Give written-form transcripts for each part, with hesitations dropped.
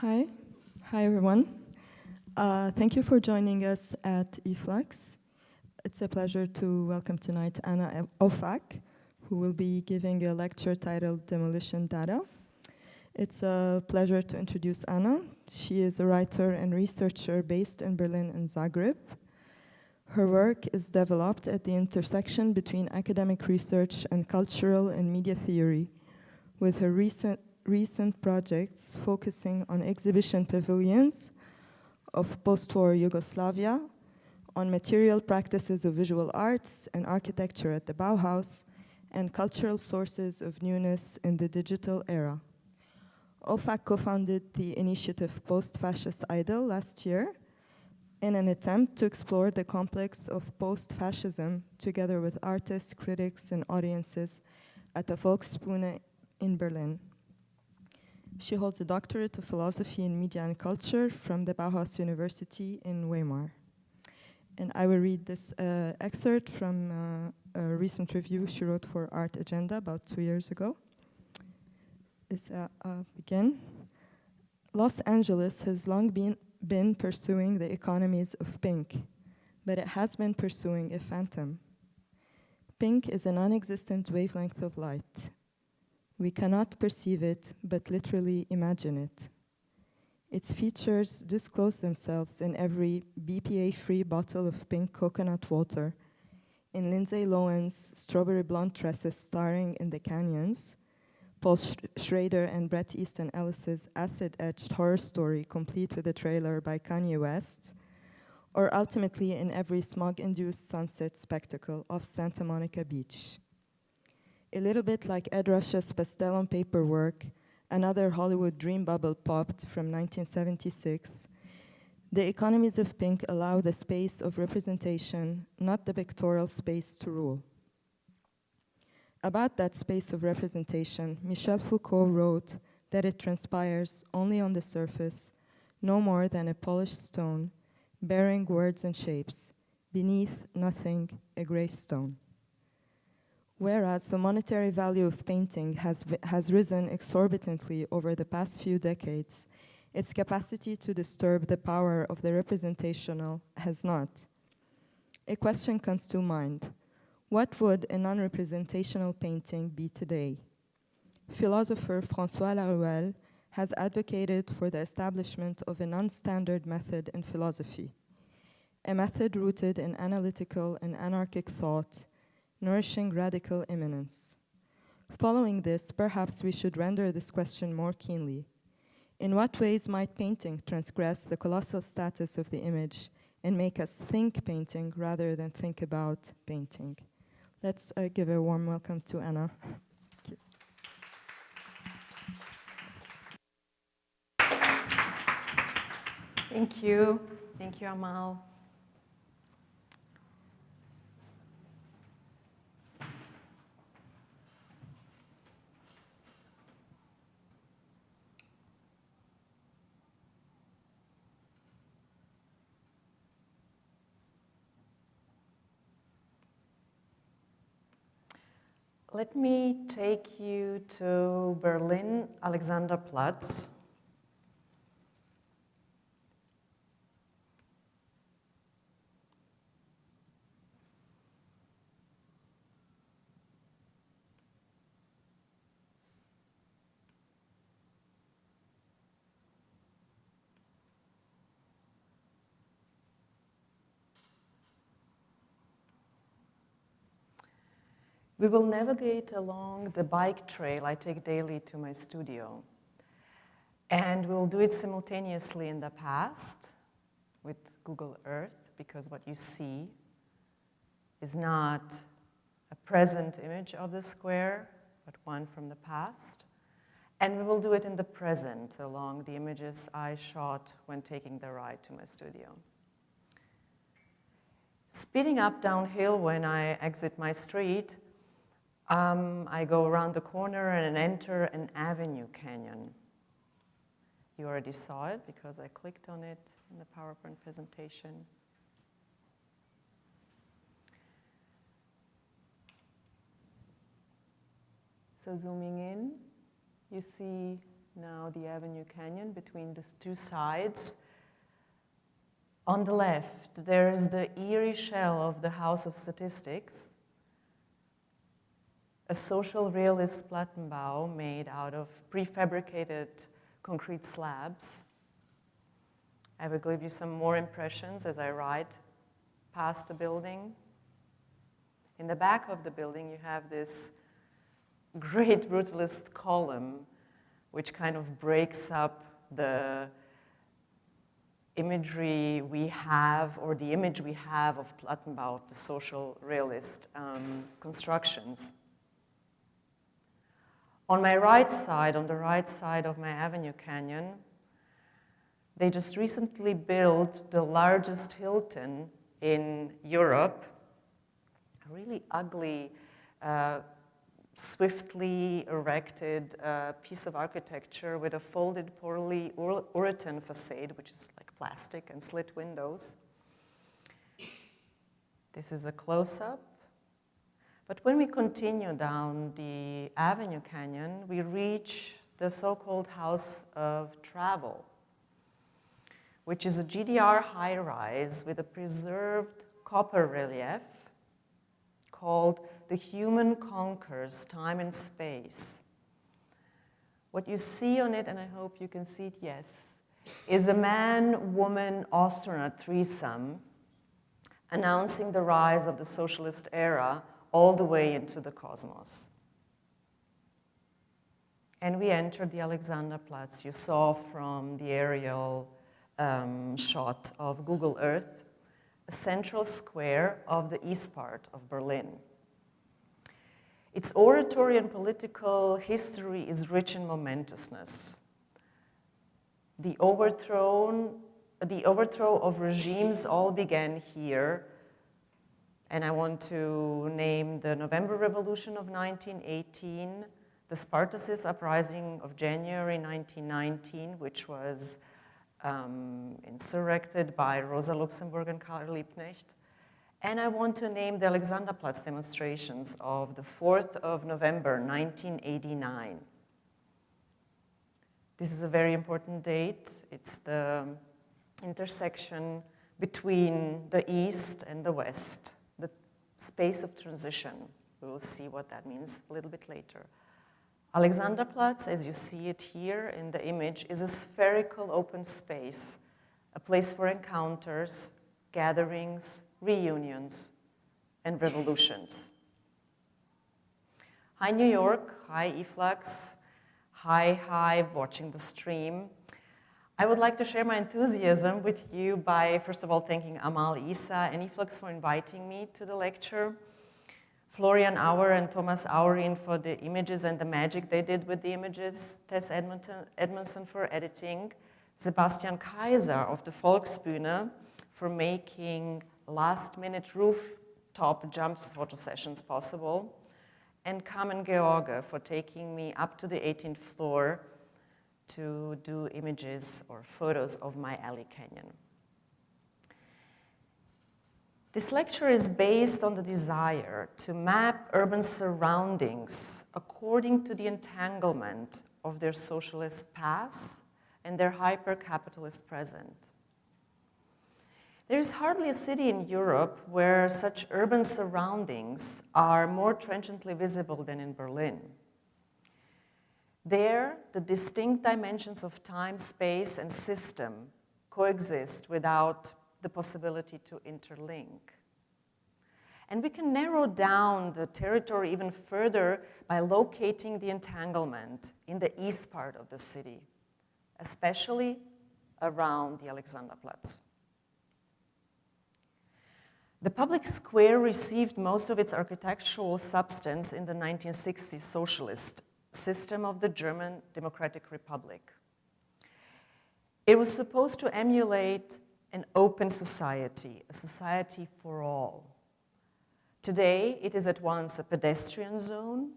Hi. Hi, everyone. Thank you for joining us at e-flux. It's a pleasure to welcome tonight Ana Ofak, who will be giving a lecture titled Demolition Dada. It's a pleasure to introduce Ana. She is a writer and researcher based in Berlin and Zagreb. Her work is developed at the intersection between academic research and cultural and media theory, with her recent projects focusing on exhibition pavilions of post-war Yugoslavia, on material practices of visual arts and architecture at the Bauhaus, and cultural sources of newness in the digital era. Ofak co-founded the initiative Post-Fascist Idol last year in an attempt to explore the complex of post-fascism together with artists, critics, and audiences at the Volksbühne in Berlin. She holds a doctorate of philosophy in media and culture from the Bauhaus University in Weimar. And I will read this excerpt from a recent review she wrote for Art Agenda about 2 years ago. Begin. Los Angeles has long been pursuing the economies of pink, but it has been pursuing a phantom. Pink is a non-existent wavelength of light. We cannot perceive it, but literally imagine it. Its features disclose themselves in every BPA-free bottle of pink coconut water, in Lindsay Lohan's strawberry blonde dresses starring in the canyons, Paul Schrader and Bret Easton Ellis's acid-etched horror story complete with a trailer by Kanye West, or ultimately in every smog-induced sunset spectacle off Santa Monica Beach. A little bit like Ed Rush's pastel on paper work, another Hollywood dream bubble popped from 1976, the economies of pink allow the space of representation, not the pictorial space to rule. About that space of representation, Michel Foucault wrote that it transpires only on the surface, no more than a polished stone, bearing words and shapes, beneath nothing, a gravestone. Whereas the monetary value of painting has risen exorbitantly over the past few decades, its capacity to disturb the power of the representational has not. A question comes to mind. What would a non-representational painting be today? Philosopher François Laruelle has advocated for the establishment of a non-standard method in philosophy, a method rooted in analytical and anarchic thought, nourishing radical immanence. Following this, perhaps we should render this question more keenly. In what ways might painting transgress the colossal status of the image and make us think painting rather than think about painting? Let's give a warm welcome to Ana. Thank you. Thank you, Amal. Let me take you to Berlin, Alexanderplatz. We will navigate along the bike trail I take daily to my studio. And we'll do it simultaneously in the past with Google Earth, because what you see is not a present image of the square, but one from the past. And we will do it in the present along the images I shot when taking the ride to my studio. Speeding up downhill when I exit my street, I go around the corner and enter an avenue canyon. You already saw it because I clicked on it in the PowerPoint presentation. So zooming in, you see now the Avenue Canyon between the two sides. On the left, there's the eerie shell of the House of Statistics, a social realist Plattenbau made out of prefabricated concrete slabs. I will give you some more impressions as I ride past the building. In the back of the building, you have this great brutalist column, which kind of breaks up the imagery we have, or the image we have of Plattenbau, of the social realist constructions. On my right side, on the right side of my Avenue Canyon, they just recently built the largest Hilton in Europe, a really ugly, swiftly erected piece of architecture with a folded polyurethane facade, which is like plastic and slit windows. This is a close-up. But when we continue down the Avenue Canyon, we reach the so-called House of Travel, which is a GDR high-rise with a preserved copper relief called "The Human Conquers Time and Space." What you see on it, and I hope you can see it, yes, is a man-woman astronaut threesome announcing the rise of the socialist era all the way into the cosmos. And we entered the Alexanderplatz you saw from the aerial shot of Google Earth, a central square of the east part of Berlin. Its oratory and political history is rich in momentousness. The overthrow of regimes all began here, and I want to name the November Revolution of 1918, the Spartacist Uprising of January 1919, which was insurrected by Rosa Luxemburg and Karl Liebknecht. And I want to name the Alexanderplatz demonstrations of the 4th of November, 1989. This is a very important date. It's the intersection between the East and the West, the space of transition. We will see what that means a little bit later. Alexanderplatz, as you see it here in the image, is a spherical open space, a place for encounters, gatherings, reunions, and revolutions. Hi, New York. Hi, e-flux. Hi, watching the stream. I would like to share my enthusiasm with you by, first of all, thanking Amal Isa and e-flux for inviting me to the lecture, Florian Auer and Thomas Aurin for the images and the magic they did with the images, Tess Edmondson for editing, Sebastian Kaiser of the Volksbühne for making last-minute rooftop jump photo sessions possible, and Carmen George for taking me up to the 18th floor to do images or photos of my alley canyon. This lecture is based on the desire to map urban surroundings according to the entanglement of their socialist past and their hyper-capitalist present. There is hardly a city in Europe where such urban surroundings are more trenchantly visible than in Berlin. There, the distinct dimensions of time, space, and system coexist without the possibility to interlink. And we can narrow down the territory even further by locating the entanglement in the east part of the city, especially around the Alexanderplatz. The public square received most of its architectural substance in the 1960s socialist system of the German Democratic Republic. It was supposed to emulate an open society, a society for all. Today, it is at once a pedestrian zone,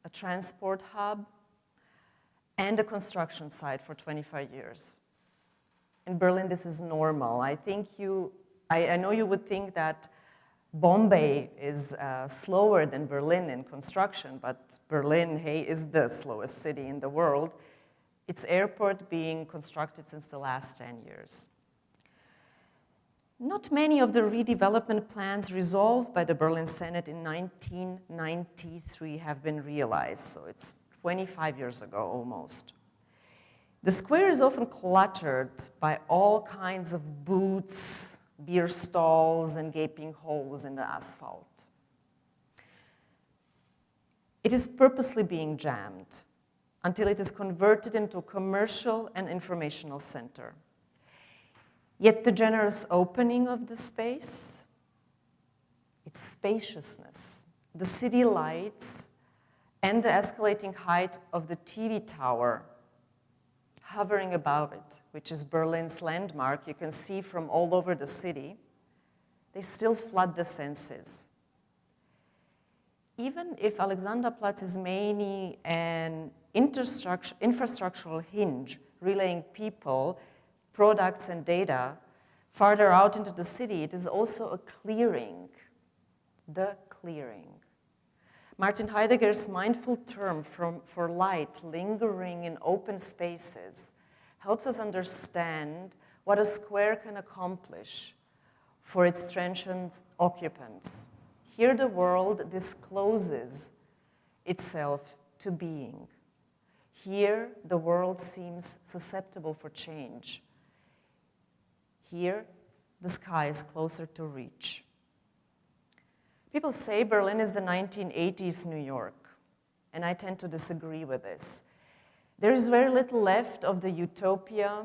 a transport hub, and a construction site for 25 years. In Berlin, this is normal. I know you would think that Bombay is slower than Berlin in construction, but Berlin, hey, is the slowest city in the world. its airport being constructed since the last 10 years. Not many of the redevelopment plans resolved by the Berlin Senate in 1993 have been realized, so it's 25 years ago almost. The square is often cluttered by all kinds of booths, beer stalls, and gaping holes in the asphalt. It is purposely being jammed until it is converted into a commercial and informational center. Yet the generous opening of the space, its spaciousness, the city lights, and the escalating height of the TV tower hovering above it, which is Berlin's landmark, you can see from all over the city, they still flood the senses. Even if Alexanderplatz is mainly an infrastructural hinge relaying people, products, and data farther out into the city, it is also a clearing, the clearing. Martin Heidegger's mindful term for light lingering in open spaces helps us understand what a square can accomplish for its transient occupants. Here the world discloses itself to being. Here the world seems susceptible for change. Here the sky is closer to reach. People say Berlin is the 1980s New York, and I tend to disagree with this. There is very little left of the utopia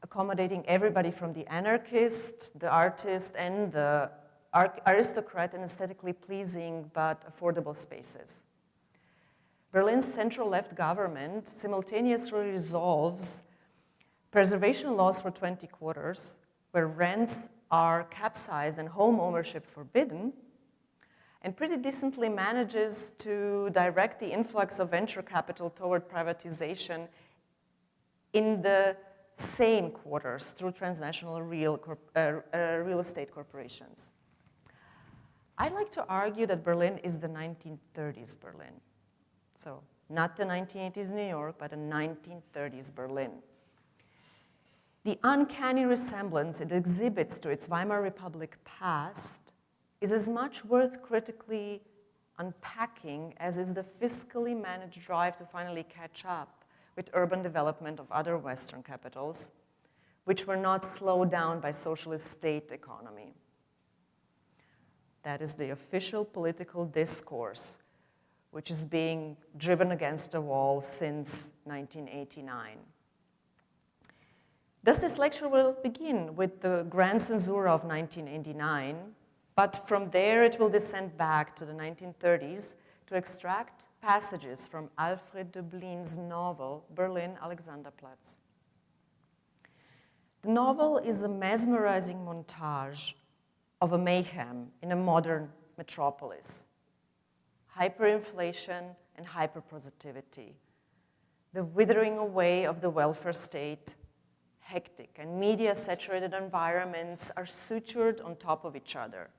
accommodating everybody from the anarchist, the artist, and the aristocrat in aesthetically pleasing but affordable spaces. Berlin's central-left government simultaneously resolves preservation laws for 20 quarters, where rents are capsized and home ownership forbidden, and pretty decently manages to direct the influx of venture capital toward privatization in the same quarters through transnational real estate corporations. I'd like to argue that Berlin is the 1930s Berlin. So not the 1980s New York, but the 1930s Berlin. The uncanny resemblance it exhibits to its Weimar Republic past is as much worth critically unpacking as is the fiscally managed drive to finally catch up with urban development of other Western capitals, which were not slowed down by socialist state economy. That is the official political discourse, which is being driven against the wall since 1989. Thus, this lecture will begin with the Grand Censura of 1989, but from there it will descend back to the 1930s to extract passages from Alfred Döblin's novel, Berlin, Alexanderplatz. The novel is a mesmerizing montage of a mayhem in a modern metropolis. Hyperinflation and hyperpositivity, the withering away of the welfare state, hectic and media-saturated environments are sutured on top of each other.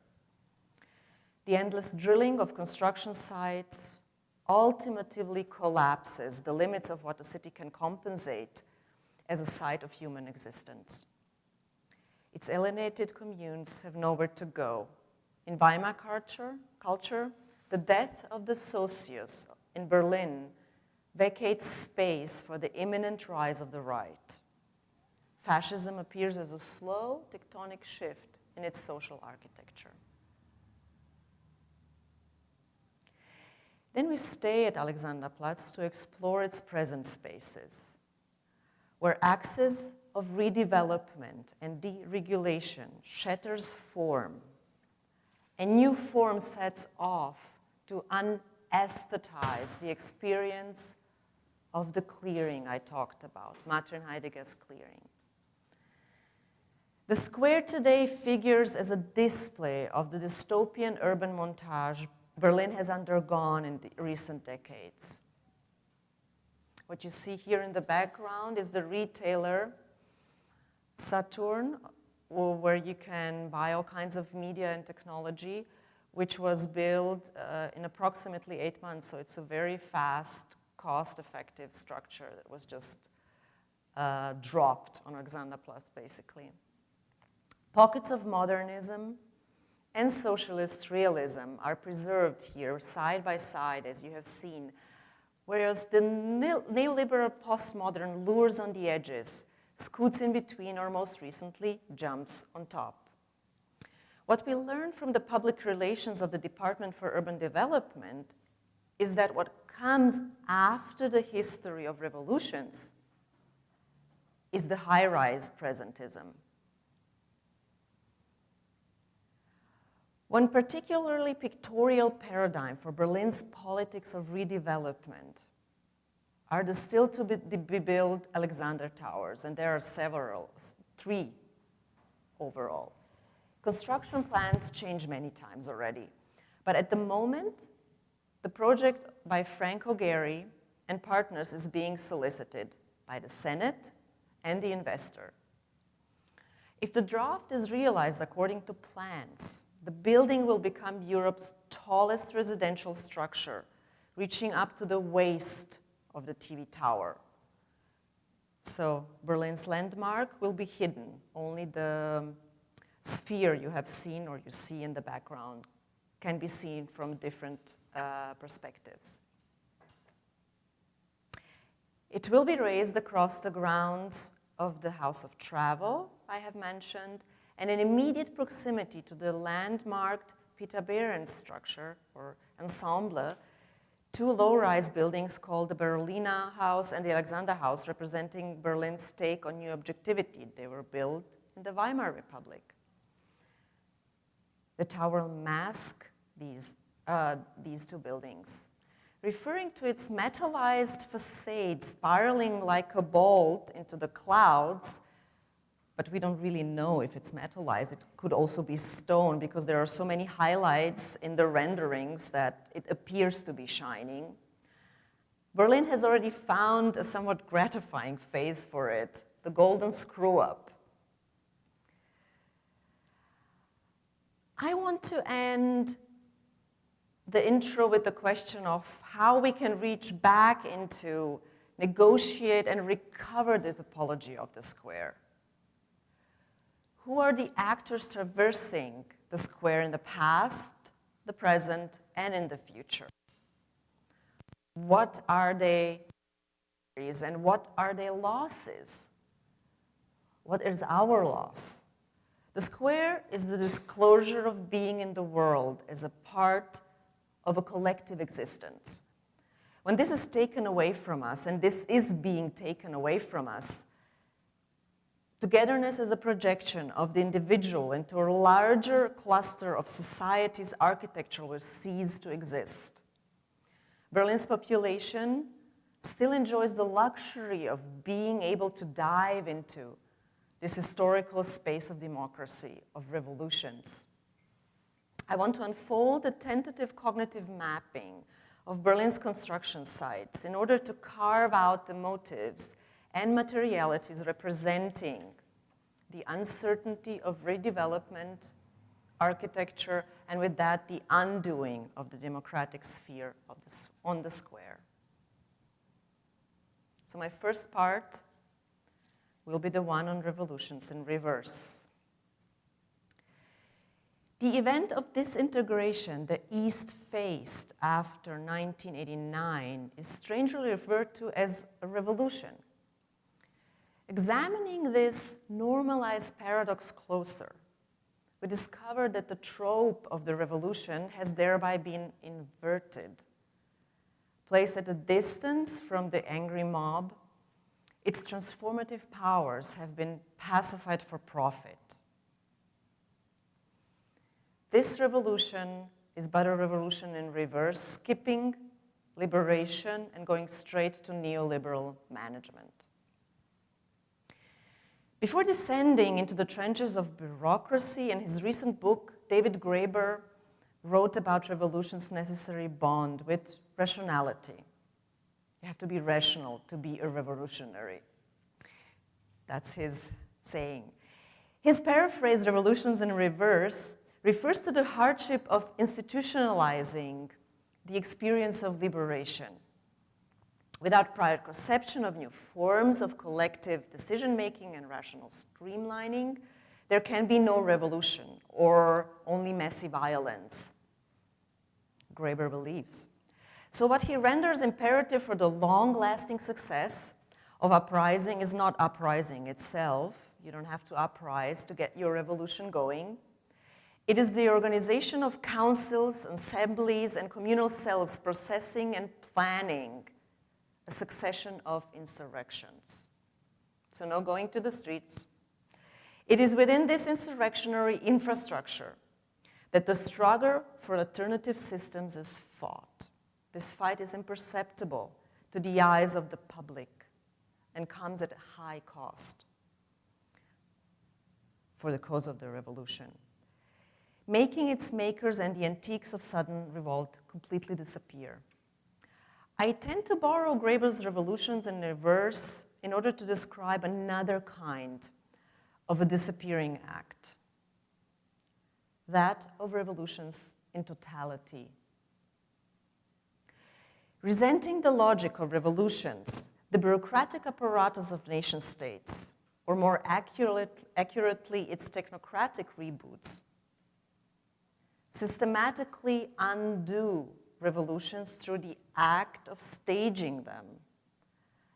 The endless drilling of construction sites ultimately collapses the limits of what a city can compensate as a site of human existence. Its alienated communes have nowhere to go. In Weimar culture, the death of the socius in Berlin vacates space for the imminent rise of the right. Fascism appears as a slow tectonic shift in its social architecture. Then we stay at Alexanderplatz to explore its present spaces, where axis of redevelopment and deregulation shatters form. A new form sets off to unaesthetize the experience of the clearing I talked about, Martin Heidegger's clearing. The square today figures as a display of the dystopian urban montage Berlin has undergone in the recent decades. What you see here in the background is the retailer Saturn, where you can buy all kinds of media and technology, which was built in approximately 8 months, so it's a very fast cost-effective structure that was just dropped on Alexanderplatz, basically. Pockets of modernism and socialist realism are preserved here side by side, as you have seen, whereas the neoliberal postmodern lures on the edges, scoots in between, or most recently, jumps on top. What we learned from the public relations of the Department for Urban Development is that what comes after the history of revolutions is the high-rise presentism. One particularly pictorial paradigm for Berlin's politics of redevelopment are the still to be built Alexander Towers, and there are several, 3 overall. Construction plans change many times already, but at the moment, the project by Franco Gehry and partners is being solicited by the Senate and the investor. If the draft is realized according to plans, the building will become Europe's tallest residential structure, reaching up to the waist of the TV tower. So Berlin's landmark will be hidden. Only the sphere you have seen or you see in the background can be seen from different perspectives. It will be raised across the grounds of the House of Travel, I have mentioned, and in immediate proximity to the landmarked Peter Behrens structure, or ensemble, 2 low-rise buildings called the Berliner House and the Alexander House, representing Berlin's take on new objectivity. They were built in the Weimar Republic. The tower will mask these 2 buildings, referring to its metallized facade spiraling like a bolt into the clouds, but we don't really know if it's metallized. It could also be stone because there are so many highlights in the renderings that it appears to be shining. Berlin has already found a somewhat gratifying phase for it, the golden screw-up. I want to end the intro with the question of how we can reach back into, negotiate, and recover the topology of the square. Who are the actors traversing the square in the past, the present, and in the future? What are they, and what are their losses? What is our loss? The square is the disclosure of being in the world as a part of a collective existence. When this is taken away from us, and this is being taken away from us, togetherness as a projection of the individual into a larger cluster of society's architecture will cease to exist. Berlin's population still enjoys the luxury of being able to dive into this historical space of democracy, of revolutions. I want to unfold a tentative cognitive mapping of Berlin's construction sites in order to carve out the motives and materialities representing the uncertainty of redevelopment, architecture, and with that, the undoing of the democratic sphere of on the square. So my first part will be the one on revolutions in reverse. The event of disintegration, the East faced after 1989, is strangely referred to as a revolution. Examining this normalized paradox closer, we discover that the trope of the revolution has thereby been inverted. Placed at a distance from the angry mob, its transformative powers have been pacified for profit. This revolution is but a revolution in reverse, skipping liberation and going straight to neoliberal management. Before descending into the trenches of bureaucracy, in his recent book, David Graeber wrote about revolution's necessary bond with rationality. You have to be rational to be a revolutionary. That's his saying. His paraphrase, Revolutions in Reverse, refers to the hardship of institutionalizing the experience of liberation. Without prior conception of new forms of collective decision-making and rational streamlining, there can be no revolution or only messy violence, Graeber believes. So what he renders imperative for the long-lasting success of uprising is not uprising itself. You don't have to uprise to get your revolution going. It is the organization of councils, assemblies, and communal cells processing and planning a succession of insurrections. So no going to the streets. It is within this insurrectionary infrastructure that the struggle for alternative systems is fought. This fight is imperceptible to the eyes of the public and comes at a high cost for the cause of the revolution, making its makers and the antiques of sudden revolt completely disappear. I tend to borrow Graeber's revolutions in reverse in order to describe another kind of a disappearing act, that of revolutions in totality. Resenting the logic of revolutions, the bureaucratic apparatus of nation-states, or more accurately, its technocratic reboots, systematically undo revolutions through the act of staging them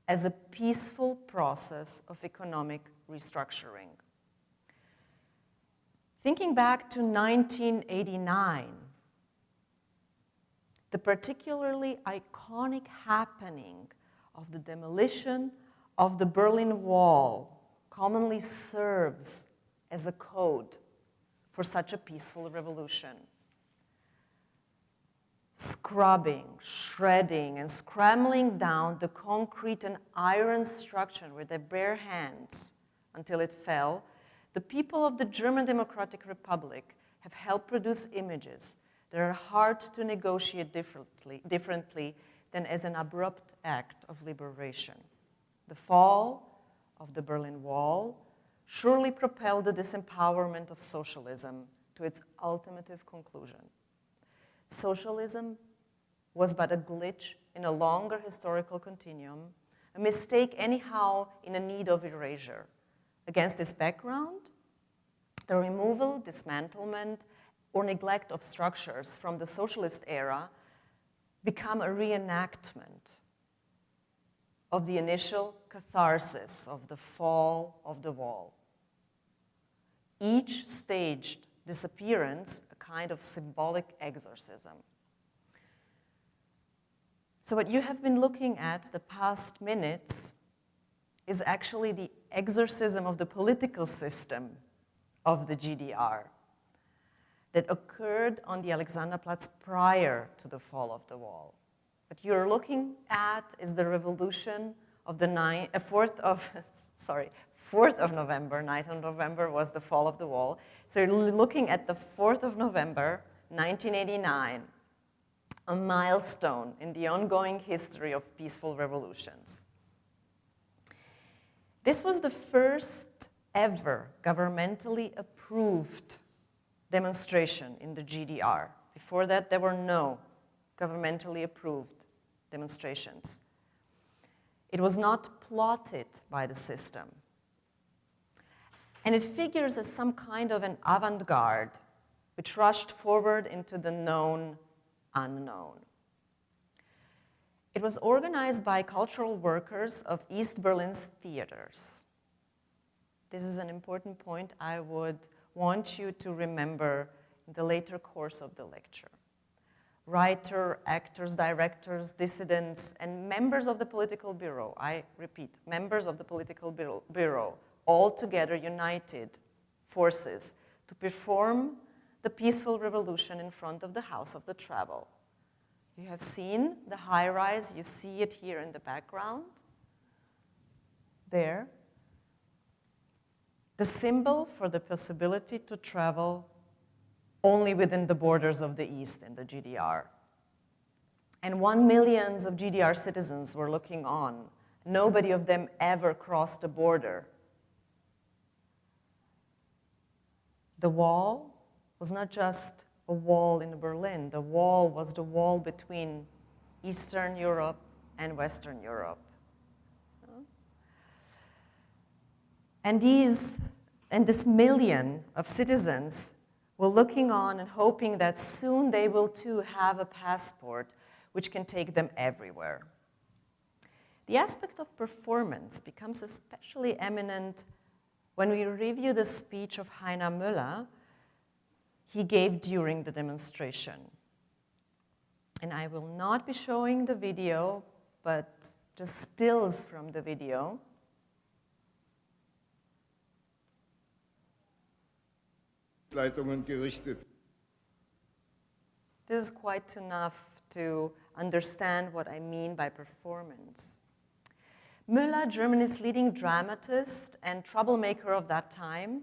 as a peaceful process of economic restructuring. Thinking back to 1989, the particularly iconic happening of the demolition of the Berlin Wall commonly serves as a code for such a peaceful revolution. Scrubbing, shredding, and scrambling down the concrete and iron structure with their bare hands until it fell, the people of the German Democratic Republic have helped produce images that are hard to negotiate differently than as an abrupt act of liberation. The fall of the Berlin Wall surely propelled the disempowerment of socialism to its ultimate conclusion. Socialism was but a glitch in a longer historical continuum, a mistake anyhow in a need of erasure. Against this background, the removal, dismantlement, or neglect of structures from the socialist era become a reenactment of the initial catharsis of the fall of the wall. Each staged disappearance, a kind of symbolic exorcism. So what you have been looking at the past minutes is actually the exorcism of the political system of the GDR that occurred on the Alexanderplatz prior to the fall of the wall. What you're looking at is the revolution of the 4th of November, 9th of November was the fall of the wall. So you're looking at the 4th of November, 1989, a milestone in the ongoing history of peaceful revolutions. This was the first ever governmentally approved demonstration in the GDR. Before that, there were no governmentally approved demonstrations. It was not plotted by the system. And it figures as some kind of an avant-garde which rushed forward into the known unknown. It was organized by cultural workers of East Berlin's theaters. This is an important point I would want you to remember in the later course of the lecture. Writers, actors, directors, dissidents, and members of the political bureau, I repeat, members of the political bureau, all together united forces to perform the peaceful revolution in front of the House of the Travel. You have seen the high-rise, you see it here in the background, there. The symbol for the possibility to travel only within the borders of the East in the GDR. And 1 million of GDR citizens were looking on. Nobody of them ever crossed the border. The wall was not just a wall in Berlin. The wall was the wall between Eastern Europe and Western Europe. And this million of citizens were looking on and hoping that soon they will too have a passport which can take them everywhere. The aspect of performance becomes especially eminent when we review the speech of Heiner Müller he gave during the demonstration. And I will not be showing the video, but just stills from the video. Leitungen gerichtet. This is quite enough to understand what I mean by performance. Müller, Germany's leading dramatist and troublemaker of that time,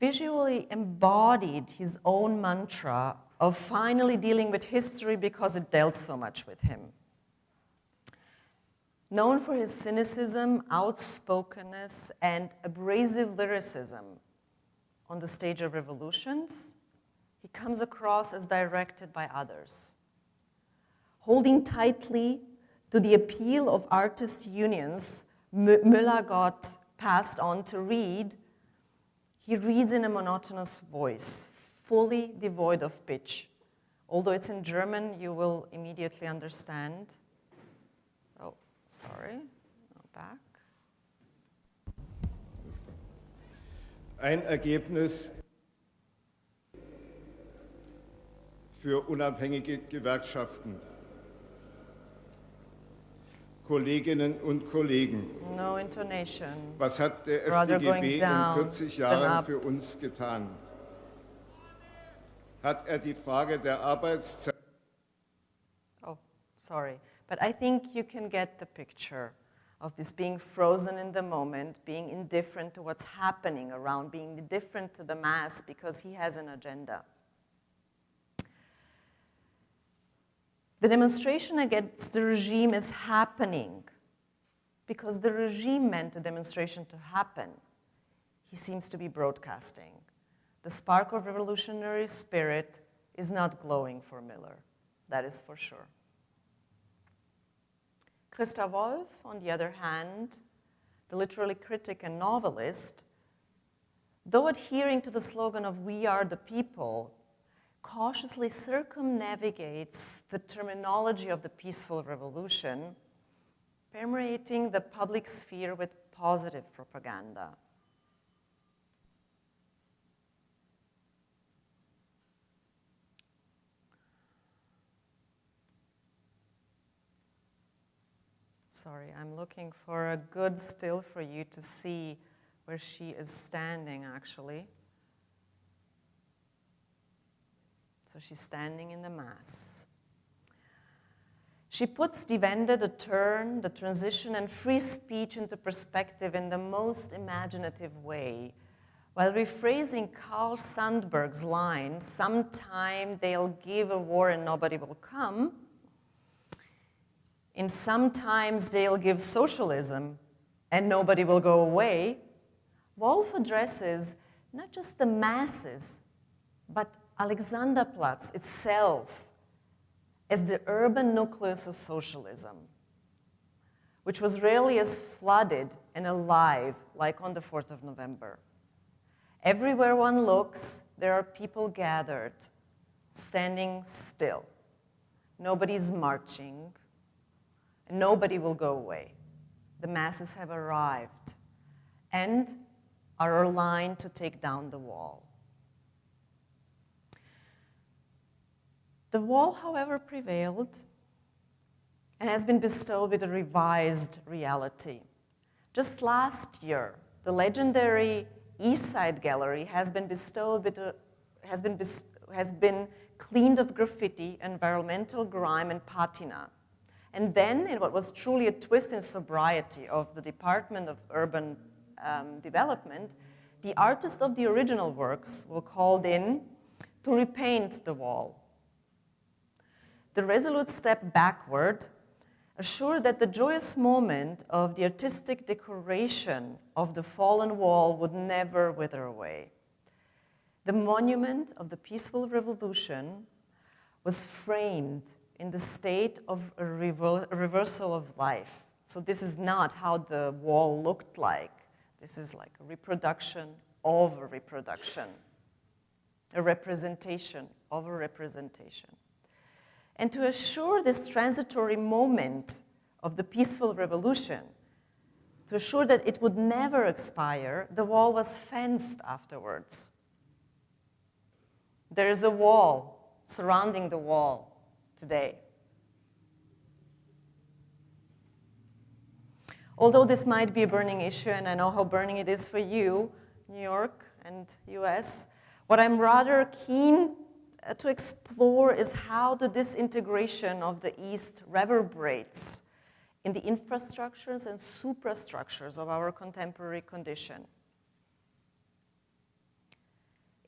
visually embodied his own mantra of finally dealing with history because it dealt so much with him. Known for his cynicism, outspokenness, and abrasive lyricism on the stage of revolutions, he comes across as directed by others. Holding tightly to the appeal of artist unions Müller got passed on to read, he reads in a monotonous voice, fully devoid of pitch. Although it's in German, you will immediately understand. Oh, sorry, back. Ein Ergebnis für unabhängige Gewerkschaften. Kolleginnen und Kollegen, No intonation. was hat der Rather FDGB going down in 40 than Jahren up. für uns getan? Hat er die Frage der Arbeitszeit? Oh, sorry. But I think you can get the picture of this being frozen in the moment, being indifferent to what's happening around, being indifferent to the mass because he has an agenda. The demonstration against the regime is happening because the regime meant the demonstration to happen. He seems to be broadcasting. The spark of revolutionary spirit is not glowing for Müller. That is for sure. Christa Wolf, on the other hand, the literary critic and novelist, though adhering to the slogan of "We are the people," cautiously circumnavigates the terminology of the peaceful revolution, permeating the public sphere with positive propaganda. Sorry, I'm looking for a good still for you to see where she is standing, actually. So she's standing in the mass. She puts Die Wende, the turn, the transition, and free speech into perspective in the most imaginative way, while rephrasing Carl Sandburg's line, "Sometime they'll give a war and nobody will come," in "Sometimes they'll give socialism and nobody will go away," Wolf addresses not just the masses, but Alexanderplatz itself as the urban nucleus of socialism, which was rarely as flooded and alive like on the 4th of November. Everywhere one looks, there are people gathered, standing still. Nobody's marching, and nobody will go away. The masses have arrived and are aligned to take down the wall. The wall, however, prevailed and has been bestowed with a revised reality. Just last year, the legendary East Side Gallery has been cleaned of graffiti, environmental grime, and patina. And then, in what was truly a twist in sobriety of the Department of Urban Development, the artists of the original works were called in to repaint the wall. The resolute step backward assured that the joyous moment of the artistic decoration of the fallen wall would never wither away. The monument of the peaceful revolution was framed in the state of a reversal of life. So this is not how the wall looked like. This is like a reproduction of a reproduction, a representation of a representation. And to assure this transitory moment of the peaceful revolution, to assure that it would never expire, the wall was fenced afterwards. There is a wall surrounding the wall today. Although this might be a burning issue, and I know how burning it is for you, New York and US, what I'm rather keen to explore is how the disintegration of the East reverberates in the infrastructures and suprastructures of our contemporary condition.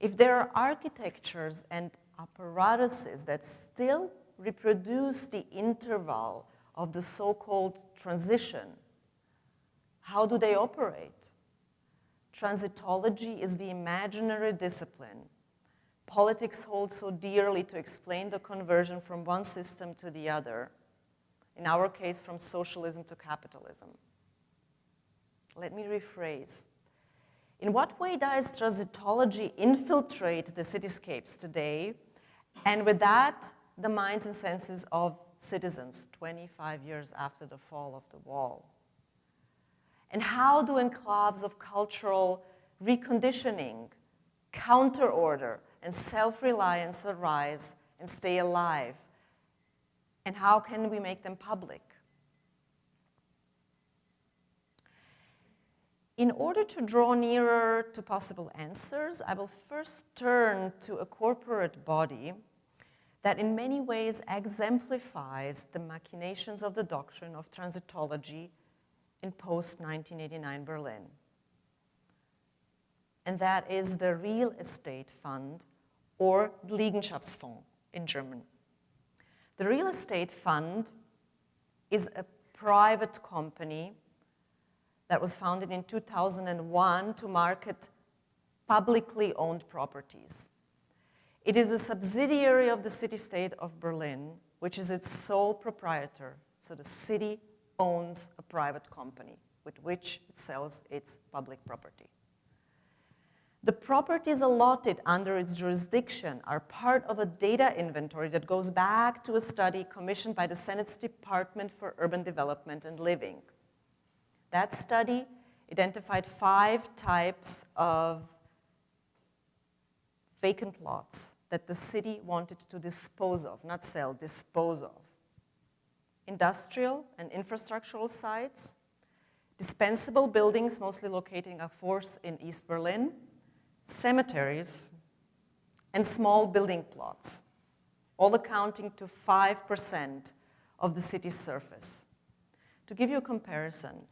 If there are architectures and apparatuses that still reproduce the interval of the so-called transition, how do they operate? Transitology is the imaginary discipline politics hold so dearly to explain the conversion from one system to the other, in our case, from socialism to capitalism. Let me rephrase. In what way does transitology infiltrate the cityscapes today, and with that, the minds and senses of citizens 25 years after the fall of the wall? And how do enclaves of cultural reconditioning, counter-order, and self-reliance arise and stay alive? And how can we make them public? In order to draw nearer to possible answers, I will first turn to a corporate body that in many ways exemplifies the machinations of the doctrine of transitology in post-1989 Berlin. And that is the Real Estate Fund, or Liegenschaftsfonds in German. The Real Estate Fund is a private company that was founded in 2001 to market publicly owned properties. It is a subsidiary of the city-state of Berlin, which is its sole proprietor. So the city owns a private company with which it sells its public property. The properties allotted under its jurisdiction are part of a data inventory that goes back to a study commissioned by the Senate's Department for Urban Development and Living. That study identified 5 types of vacant lots that the city wanted to dispose of, not sell, dispose of. Industrial and infrastructural sites, dispensable buildings mostly located, of course, in East Berlin, cemeteries, and small building plots, all accounting to 5% of the city's surface. To give you a comparison,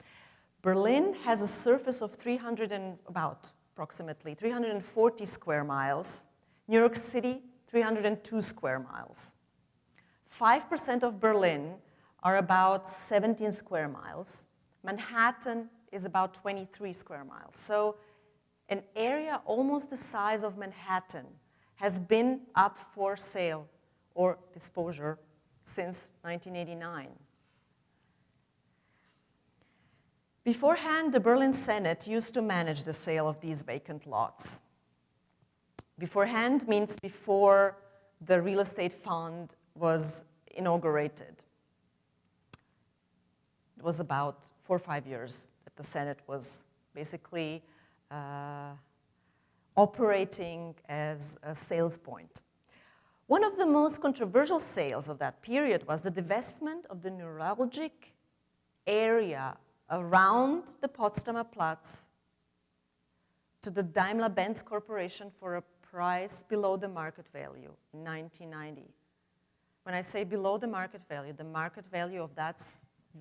Berlin has a surface of approximately 340 square miles. New York City, 302 square miles. 5% of Berlin are about 17 square miles. Manhattan is about 23 square miles. So an area almost the size of Manhattan has been up for sale or disposal since 1989. Beforehand, the Berlin Senate used to manage the sale of these vacant lots. Beforehand means before the real estate fund was inaugurated. It was about 4 or 5 years that the Senate was basically operating as a sales point. One of the most controversial sales of that period was the divestment of the neuralgic area around the Potsdamer Platz to the Daimler-Benz Corporation for a price below the market value in 1990. When I say below the market value of that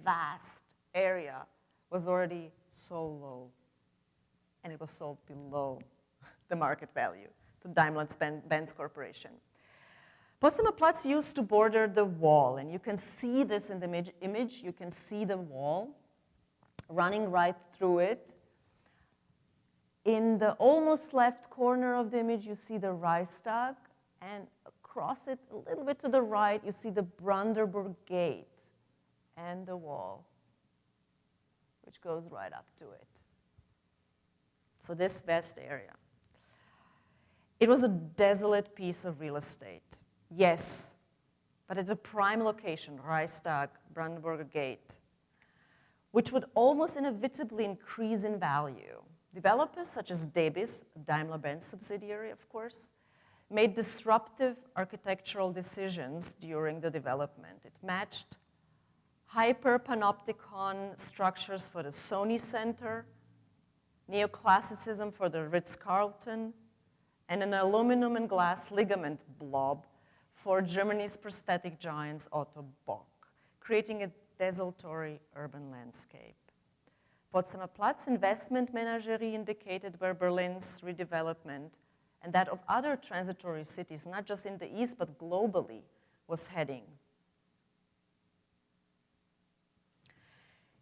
vast area was already so low, and it was sold below the market value to Daimler-Benz Corporation. Potsdamer Platz used to border the wall, and you can see this in the image. You can see the wall running right through it. In the almost left corner of the image, you see the Reichstag, and cross it a little bit to the right, you see the Brandenburg Gate and the wall, which goes right up to it. So this vast area. It was a desolate piece of real estate, yes, but it's a prime location, Reichstag, Brandenburg Gate, which would almost inevitably increase in value. Developers such as Debis, Daimler-Benz subsidiary, of course, made disruptive architectural decisions during the development. It matched hyper-panopticon structures for the Sony Center, neoclassicism for the Ritz-Carlton, and an aluminum and glass ligament blob for Germany's prosthetic giants Otto Bock, creating a desultory urban landscape. Potsdamer Platz investment menagerie indicated where Berlin's redevelopment and that of other transitory cities, not just in the East, but globally, was heading.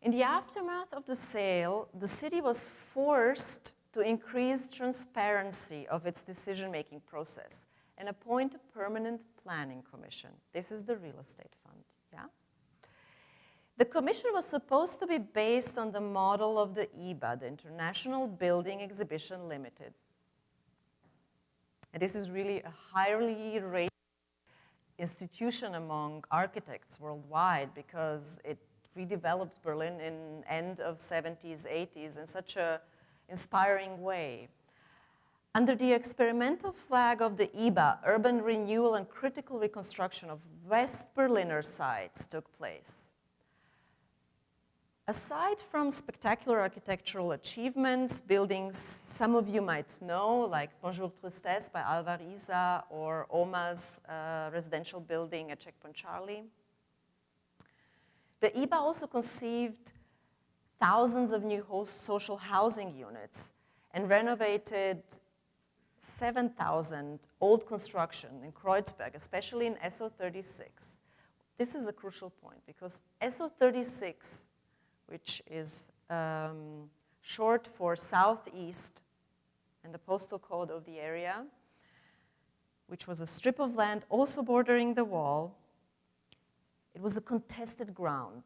In the aftermath of the sale, the city was forced to increase transparency of its decision-making process and appoint a permanent planning commission. This is the real estate fund, yeah? The commission was supposed to be based on the model of the IBA, the International Building Exhibition Limited. And this is really a highly rated institution among architects worldwide because it redeveloped Berlin in end of 70s, 80s in such an inspiring way. Under the experimental flag of the IBA, urban renewal and critical reconstruction of West Berliner sites took place. Aside from spectacular architectural achievements, buildings some of you might know, like Bonjour Tristesse by Alvariza or OMA's residential building at Checkpoint Charlie, the IBA also conceived thousands of new social housing units and renovated 7,000 old construction in Kreuzberg, especially in SO36. This is a crucial point because SO36, which is short for Southeast and the postal code of the area, which was a strip of land also bordering the wall, it was a contested ground.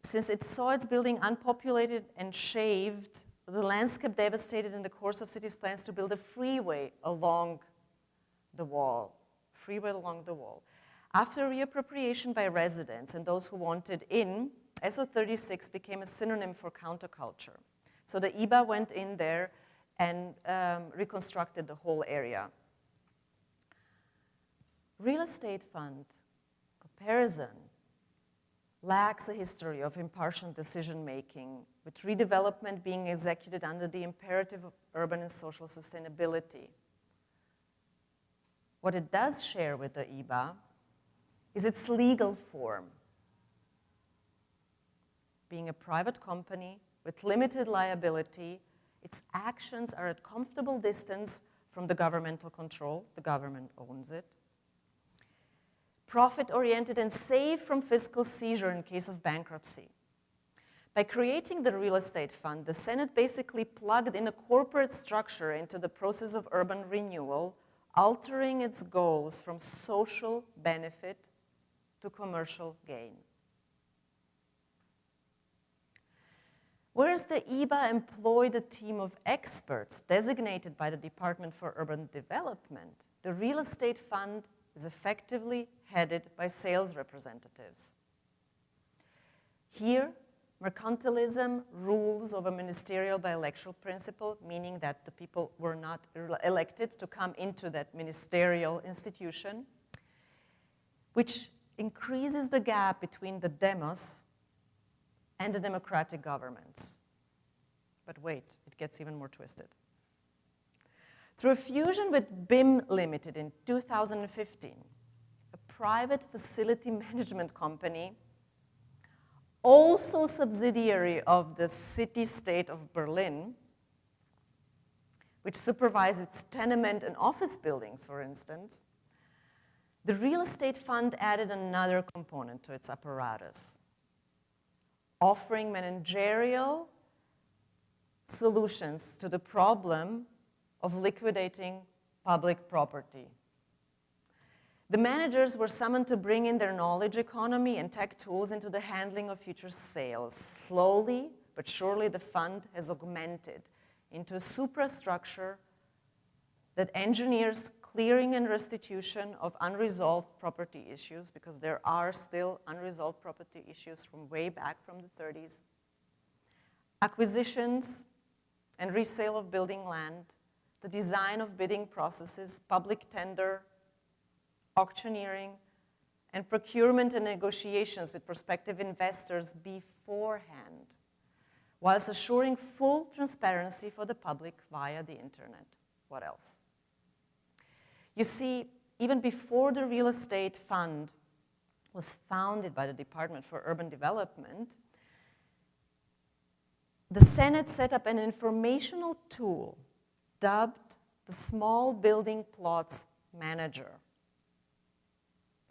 Since it saw its building unpopulated and shaved, the landscape devastated in the course of city's plans to build a freeway along the wall. After reappropriation by residents and those who wanted in, SO36 became a synonym for counterculture. So the IBA went in there and reconstructed the whole area. Real estate fund comparison lacks a history of impartial decision-making, with redevelopment being executed under the imperative of urban and social sustainability. What it does share with the IBA is its legal form. Being a private company with limited liability, its actions are at comfortable distance from the governmental control. The government owns it. Profit-oriented and safe from fiscal seizure in case of bankruptcy. By creating the real estate fund, the Senate basically plugged in a corporate structure into the process of urban renewal, altering its goals from social benefit to commercial gain. Whereas the IBA employed a team of experts designated by the Department for Urban Development, the real estate fund is effectively headed by sales representatives. Here, mercantilism rules over ministerial by electoral principle, meaning that the people were not elected to come into that ministerial institution, which increases the gap between the demos and the democratic governments. But wait, it gets even more twisted. Through a fusion with BIM Limited in 2015, a private facility management company, also subsidiary of the city-state of Berlin, which supervises its tenement and office buildings, for instance, the real estate fund added another component to its apparatus, offering managerial solutions to the problem of liquidating public property. The managers were summoned to bring in their knowledge economy and tech tools into the handling of future sales. Slowly but surely, the fund has augmented into a suprastructure that engineers clearing and restitution of unresolved property issues, because there are still unresolved property issues from way back from the 30s, acquisitions and resale of building land, the design of bidding processes, public tender, auctioneering, and procurement and negotiations with prospective investors beforehand, whilst assuring full transparency for the public via the internet. What else? You see, even before the real estate fund was founded by the Department for Urban Development, the Senate set up an informational tool dubbed the Small Building Plots Manager.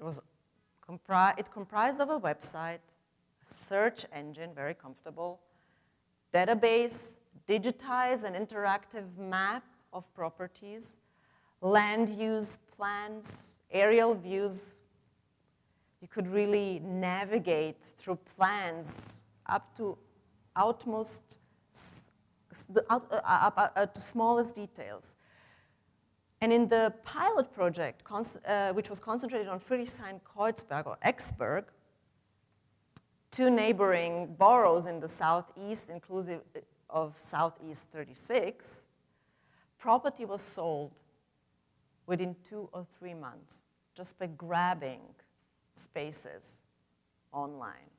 It comprised of a website, a search engine, very comfortable, database, digitized and interactive map of properties, land use plans, aerial views. You could really navigate through plans up to utmost, to smallest details. And in the pilot project, which was concentrated on Friedrichshain-Kreuzberg or Exburg, two neighboring boroughs in the southeast, inclusive of Southeast 36, property was sold within 2 or 3 months, just by grabbing spaces online.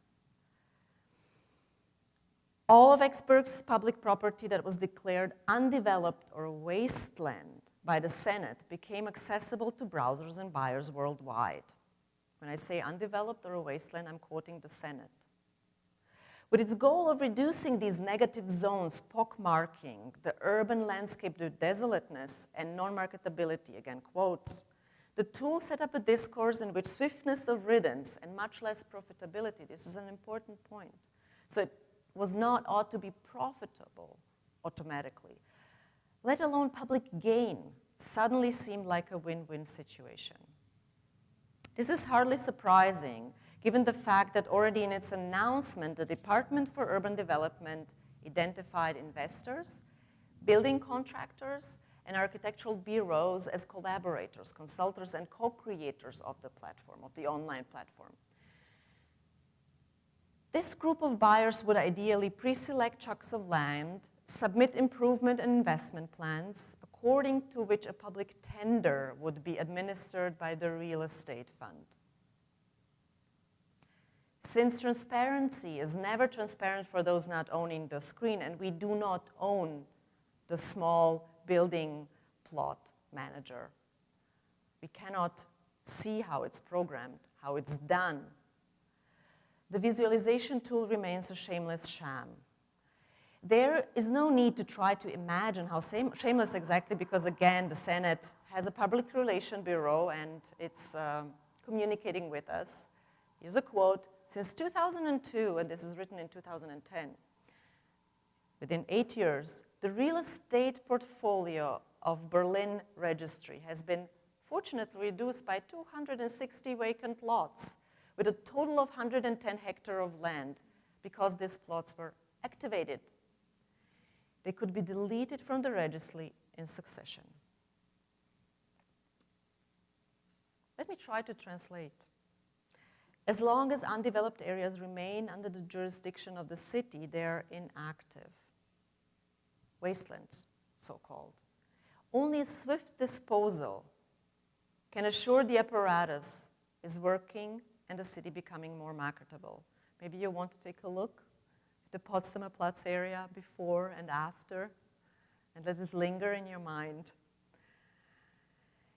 All of Exburg's public property that was declared undeveloped or wasteland by the Senate became accessible to browsers and buyers worldwide. When I say undeveloped or a wasteland, I'm quoting the Senate. With its goal of reducing these negative zones, pockmarking the urban landscape to desolateness and non-marketability, again quotes, the tool set up a discourse in which swiftness of riddance and much less profitability, this is an important point. So it was not ought to be profitable automatically, let alone public gain, suddenly seemed like a win-win situation. This is hardly surprising, given the fact that already in its announcement, the Department for Urban Development identified investors, building contractors, and architectural bureaus as collaborators, consultants, and co-creators of the platform, of the online platform. This group of buyers would ideally pre-select chunks of land, submit improvement and investment plans, according to which a public tender would be administered by the real estate fund. Since transparency is never transparent for those not owning the screen, and we do not own the small building plot manager, we cannot see how it's programmed, how it's done. The visualization tool remains a shameless sham. There is no need to try to imagine how shameless exactly, because again, the Senate has a public relation bureau and it's communicating with us. Here's a quote: since 2002, and this is written in 2010, within 8 years, the real estate portfolio of Berlin Registry has been fortunately reduced by 260 vacant lots, with a total of 110 hectares of land, because these plots were activated. They could be deleted from the registry in succession. Let me try to translate. As long as undeveloped areas remain under the jurisdiction of the city, they are inactive. Wastelands, so-called. Only a swift disposal can assure the apparatus is working and the city becoming more marketable. Maybe you want to take a look at the Potsdamer Platz area before and after, and let it linger in your mind.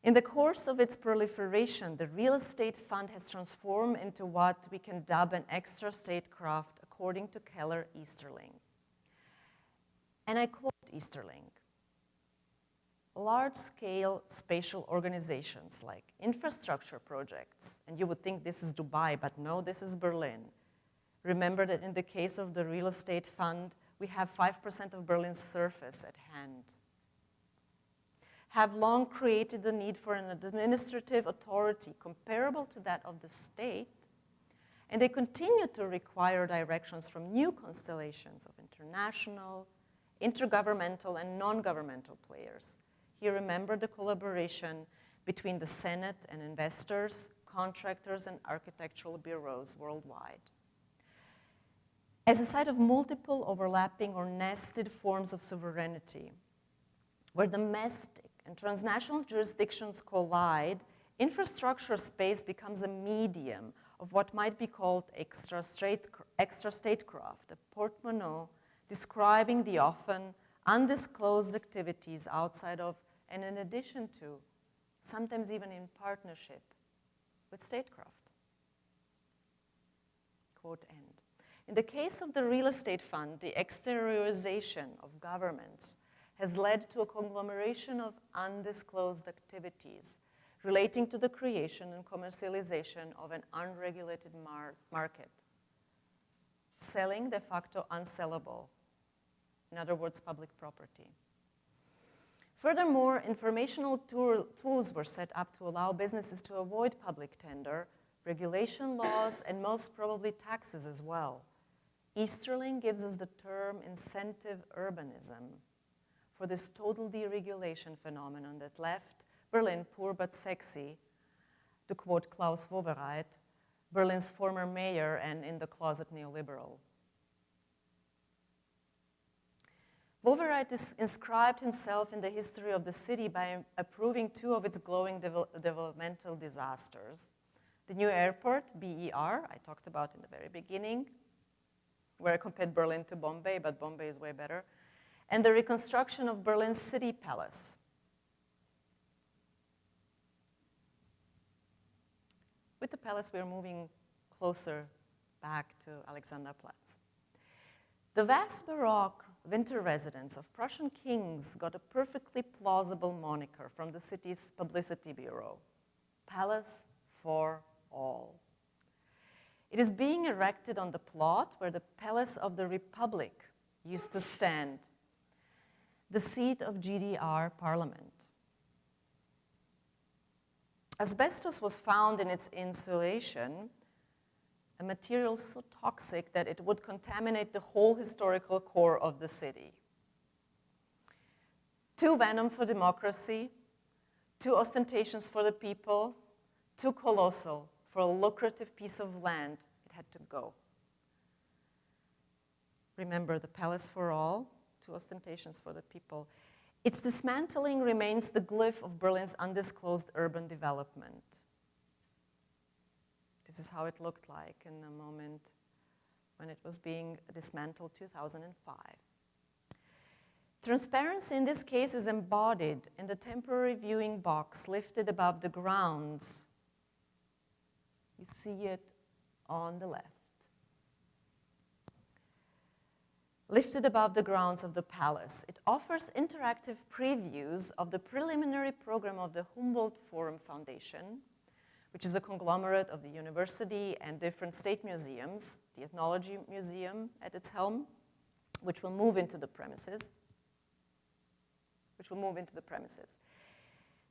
In the course of its proliferation, the real estate fund has transformed into what we can dub an extra statecraft, according to Keller Easterling. And I quote Easterling: large-scale spatial organizations like infrastructure projects, and you would think this is Dubai, but no, this is Berlin. Remember that in the case of the real estate fund, we have 5% of Berlin's surface at hand. have long created the need for an administrative authority comparable to that of the state, and they continue to require directions from new constellations of international, intergovernmental, and non-governmental players. Here, remember the collaboration between the Senate and investors, contractors, and architectural bureaus worldwide. As a site of multiple overlapping or nested forms of sovereignty, where domestic and transnational jurisdictions collide, infrastructure space becomes a medium of what might be called extra statecraft, a portmanteau describing the often undisclosed activities outside of and in addition to, sometimes even in partnership with statecraft. Quote end. In the case of the real estate fund, the exteriorization of governments has led to a conglomeration of undisclosed activities relating to the creation and commercialization of an unregulated market, selling de facto unsellable, in other words, public property. Furthermore, informational tools were set up to allow businesses to avoid public tender, regulation laws, and most probably taxes as well. Easterling gives us the term incentive urbanism for this total deregulation phenomenon that left Berlin poor but sexy, to quote Klaus Wowereit, Berlin's former mayor and in the closet neoliberal. Wowereit inscribed himself in the history of the city by approving two of its glowing developmental disasters. The new airport, BER, I talked about in the very beginning, where I compared Berlin to Bombay, but Bombay is way better, and the reconstruction of Berlin's city palace. With the palace, we are moving closer back to Alexanderplatz. The vast Baroque winter residence of Prussian kings got a perfectly plausible moniker from the city's publicity bureau, Palace for All. It is being erected on the plot where the Palace of the Republic used to stand, the seat of GDR Parliament. Asbestos was found in its insulation, a material so toxic that it would contaminate the whole historical core of the city. Too venom for democracy, too ostentatious for the people, too colossal for a lucrative piece of land, it had to go. Remember, the Palace for All, too ostentatious for the people. Its dismantling remains the glyph of Berlin's undisclosed urban development. This is how it looked like in the moment when it was being dismantled, 2005. Transparency in this case is embodied in the temporary viewing box lifted above the grounds. You see it on the left. Lifted above the grounds of the palace, it offers interactive previews of the preliminary program of the Humboldt Forum Foundation, which is a conglomerate of the university and different state museums, the Ethnology Museum at its helm, which will move into the premises.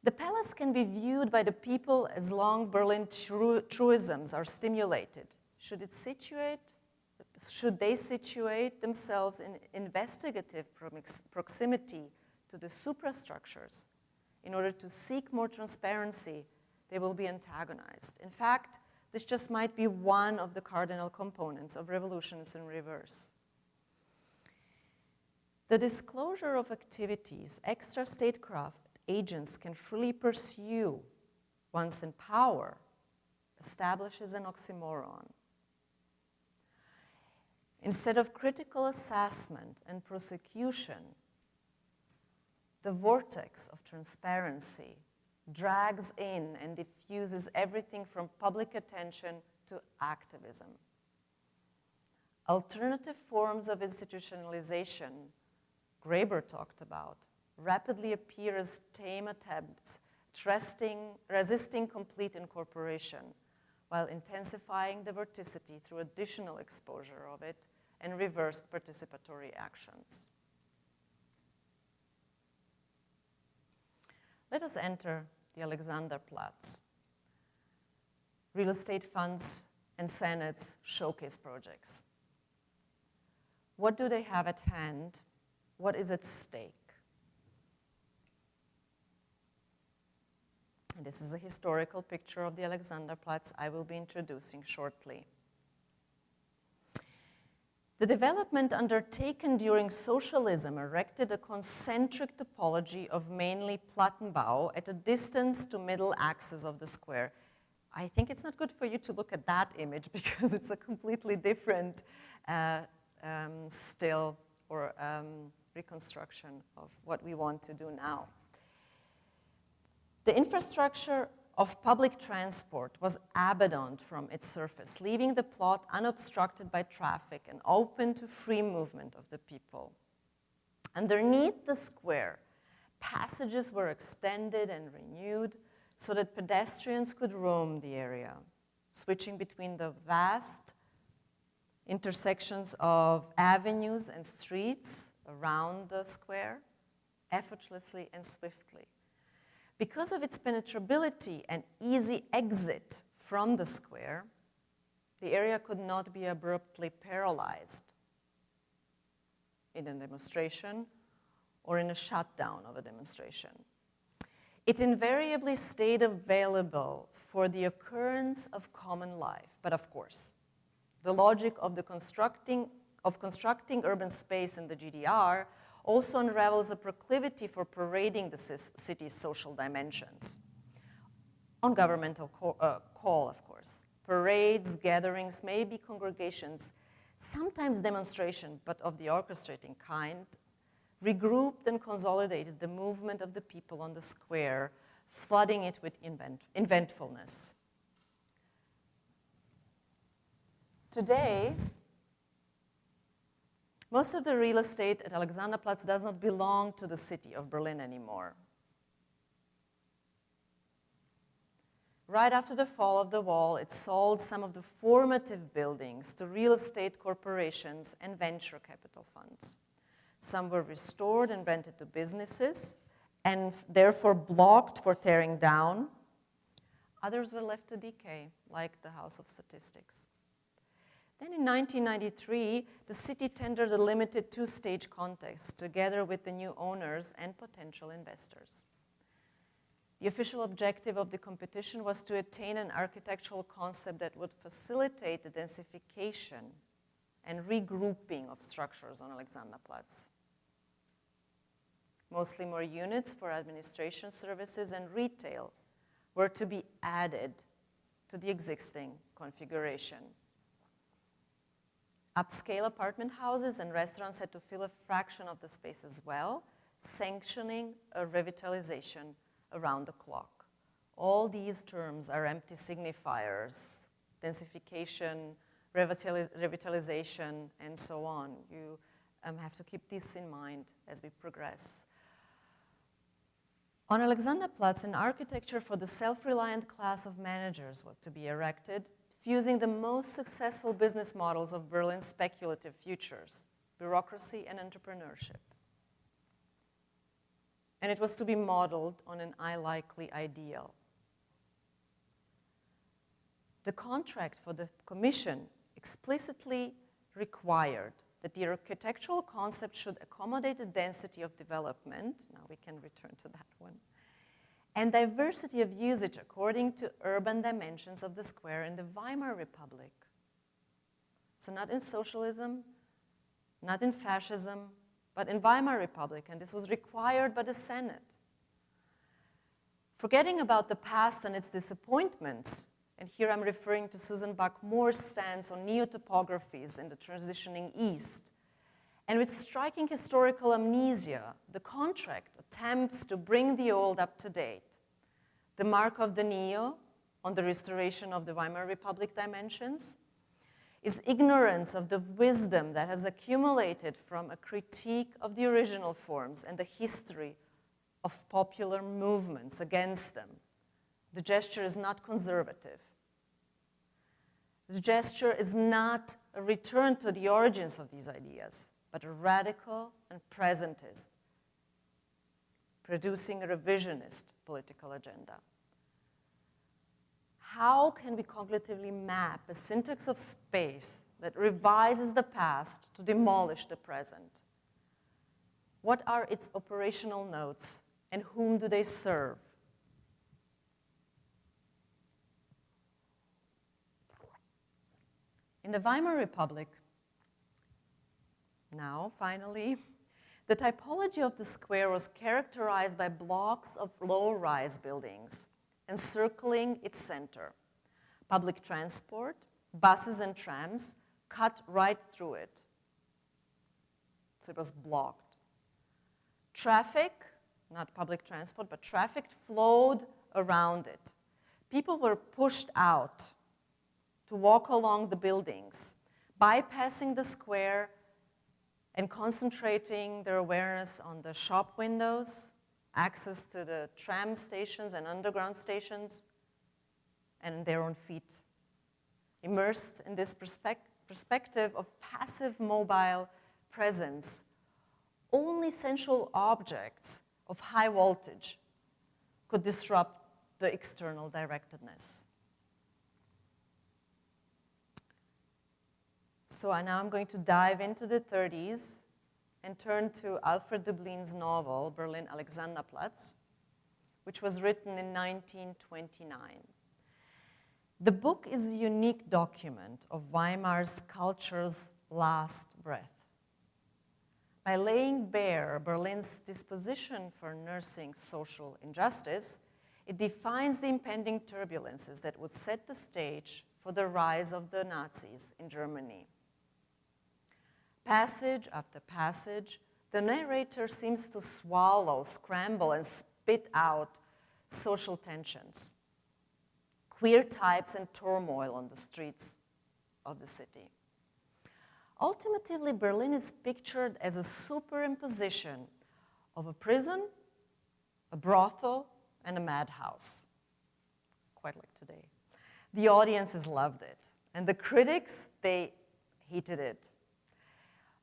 The palace can be viewed by the people as long Berlin truisms are stimulated. Should they situate themselves in investigative proximity to the suprastructures in order to seek more transparency, they will be antagonized. In fact, this just might be one of the cardinal components of revolutions in reverse. The disclosure of activities extra statecraft agents can freely pursue once in power establishes an oxymoron. Instead of critical assessment and prosecution, the vortex of transparency drags in and diffuses everything from public attention to activism. Alternative forms of institutionalization, Graeber talked about, rapidly appear as tame attempts resisting complete incorporation, while intensifying the vorticity through additional exposure of it and reversed participatory actions. Let us enter the Alexanderplatz. Real estate funds and senates showcase projects. What do they have at hand? What is at stake? And this is a historical picture of the Alexanderplatz I will be introducing shortly. The development undertaken during socialism erected a concentric topology of mainly Plattenbau at a distance to middle axis of the square. I think it's not good for you to look at that image because it's a completely different still or reconstruction of what we want to do now. The infrastructure of public transport was abandoned from its surface, leaving the plot unobstructed by traffic and open to free movement of the people. Underneath the square, passages were extended and renewed so that pedestrians could roam the area, switching between the vast intersections of avenues and streets around the square, effortlessly and swiftly. Because of its penetrability and easy exit from the square, the area could not be abruptly paralyzed in a demonstration or in a shutdown of a demonstration. It invariably stayed available for the occurrence of common life. But of course, the logic of constructing urban space in the GDR also unravels a proclivity for parading the city's social dimensions. On governmental call, of course. Parades, gatherings, maybe congregations, sometimes demonstration, but of the orchestrating kind, regrouped and consolidated the movement of the people on the square, flooding it with inventfulness. Today, most of the real estate at Alexanderplatz does not belong to the city of Berlin anymore. Right after the fall of the wall, it sold some of the formative buildings to real estate corporations and venture capital funds. Some were restored and rented to businesses and therefore blocked for tearing down. Others were left to decay, like the House of Statistics. Then in 1993, the city tendered a limited two-stage contest together with the new owners and potential investors. The official objective of the competition was to attain an architectural concept that would facilitate the densification and regrouping of structures on Alexanderplatz. Mostly more units for administration services and retail were to be added to the existing configuration. Upscale apartment houses and restaurants had to fill a fraction of the space as well, sanctioning a revitalization around the clock. All these terms are empty signifiers: densification, revitalization, and so on. You have to keep this in mind as we progress. On Alexanderplatz, an architecture for the self-reliant class of managers was to be erected, fusing the most successful business models of Berlin's speculative futures, bureaucracy and entrepreneurship. And it was to be modeled on an I-likely ideal. The contract for the commission explicitly required that the architectural concept should accommodate the density of development, now we can return to that one, and diversity of usage according to urban dimensions of the square in the Weimar Republic. So not in socialism, not in fascism, but in Weimar Republic, and this was required by the Senate. Forgetting about the past and its disappointments, and here I'm referring to Susan Buck-Moore's stance on neo-topographies in the transitioning East, and with striking historical amnesia, the contract attempts to bring the old up to date. The mark of the neo on the restoration of the Weimar Republic dimensions is ignorance of the wisdom that has accumulated from a critique of the original forms and the history of popular movements against them. The gesture is not conservative. The gesture is not a return to the origins of these ideas, but a radical and presentist. producing a revisionist political agenda. How can we cognitively map a syntax of space that revises the past to demolish the present? What are its operational nodes, and whom do they serve? In the Weimar Republic, now, finally, the typology of the square was characterized by blocks of low-rise buildings encircling its center. Public transport, buses and trams cut right through it. So it was blocked. Traffic, not public transport, but traffic flowed around it. People were pushed out to walk along the buildings, bypassing the square and concentrating their awareness on the shop windows, access to the tram stations and underground stations, and their own feet. Immersed in this perspective of passive mobile presence, only sensual objects of high voltage could disrupt the external directedness. So now I'm going to dive into the 30s and turn to Alfred Döblin's novel, Berlin Alexanderplatz, which was written in 1929. The book is a unique document of Weimar's culture's last breath. By laying bare Berlin's disposition for nursing social injustice, it defines the impending turbulences that would set the stage for the rise of the Nazis in Germany. Passage after passage, the narrator seems to swallow, scramble, and spit out social tensions, queer types, and turmoil on the streets of the city. Ultimately, Berlin is pictured as a superimposition of a prison, a brothel, and a madhouse, quite like today. The audiences loved it, and the critics, they hated it.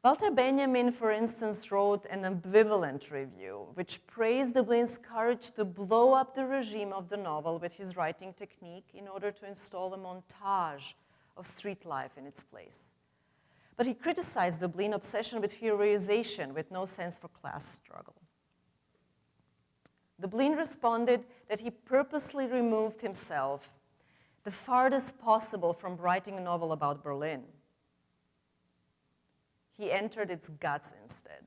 Walter Benjamin, for instance, wrote an ambivalent review, which praised Döblin's courage to blow up the regime of the novel with his writing technique in order to install a montage of street life in its place. But he criticized Döblin's obsession with heroization with no sense for class struggle. Döblin responded that he purposely removed himself the farthest possible from writing a novel about Berlin. He entered its guts instead.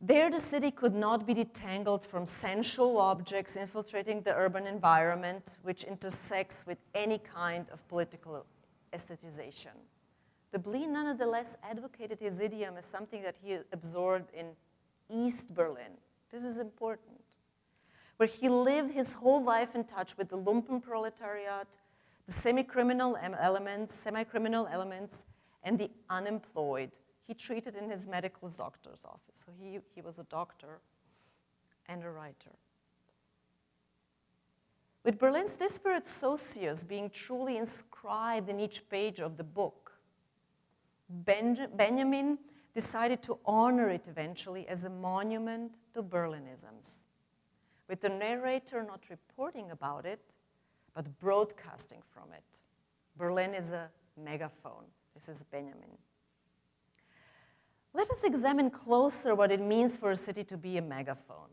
There, the city could not be detangled from sensual objects infiltrating the urban environment, which intersects with any kind of political aestheticization. Döblin nonetheless advocated his idiom as something that he absorbed in East Berlin. This is important. Where he lived his whole life in touch with the lumpen proletariat, the semi-criminal elements, and the unemployed. He treated in his medical doctor's office. So he was a doctor and a writer. With Berlin's disparate socios being truly inscribed in each page of the book, Benjamin decided to honor it eventually as a monument to Berlinisms, with the narrator not reporting about it, but broadcasting from it. Berlin is a megaphone. This is Benjamin. Let us examine closer what it means for a city to be a megaphone,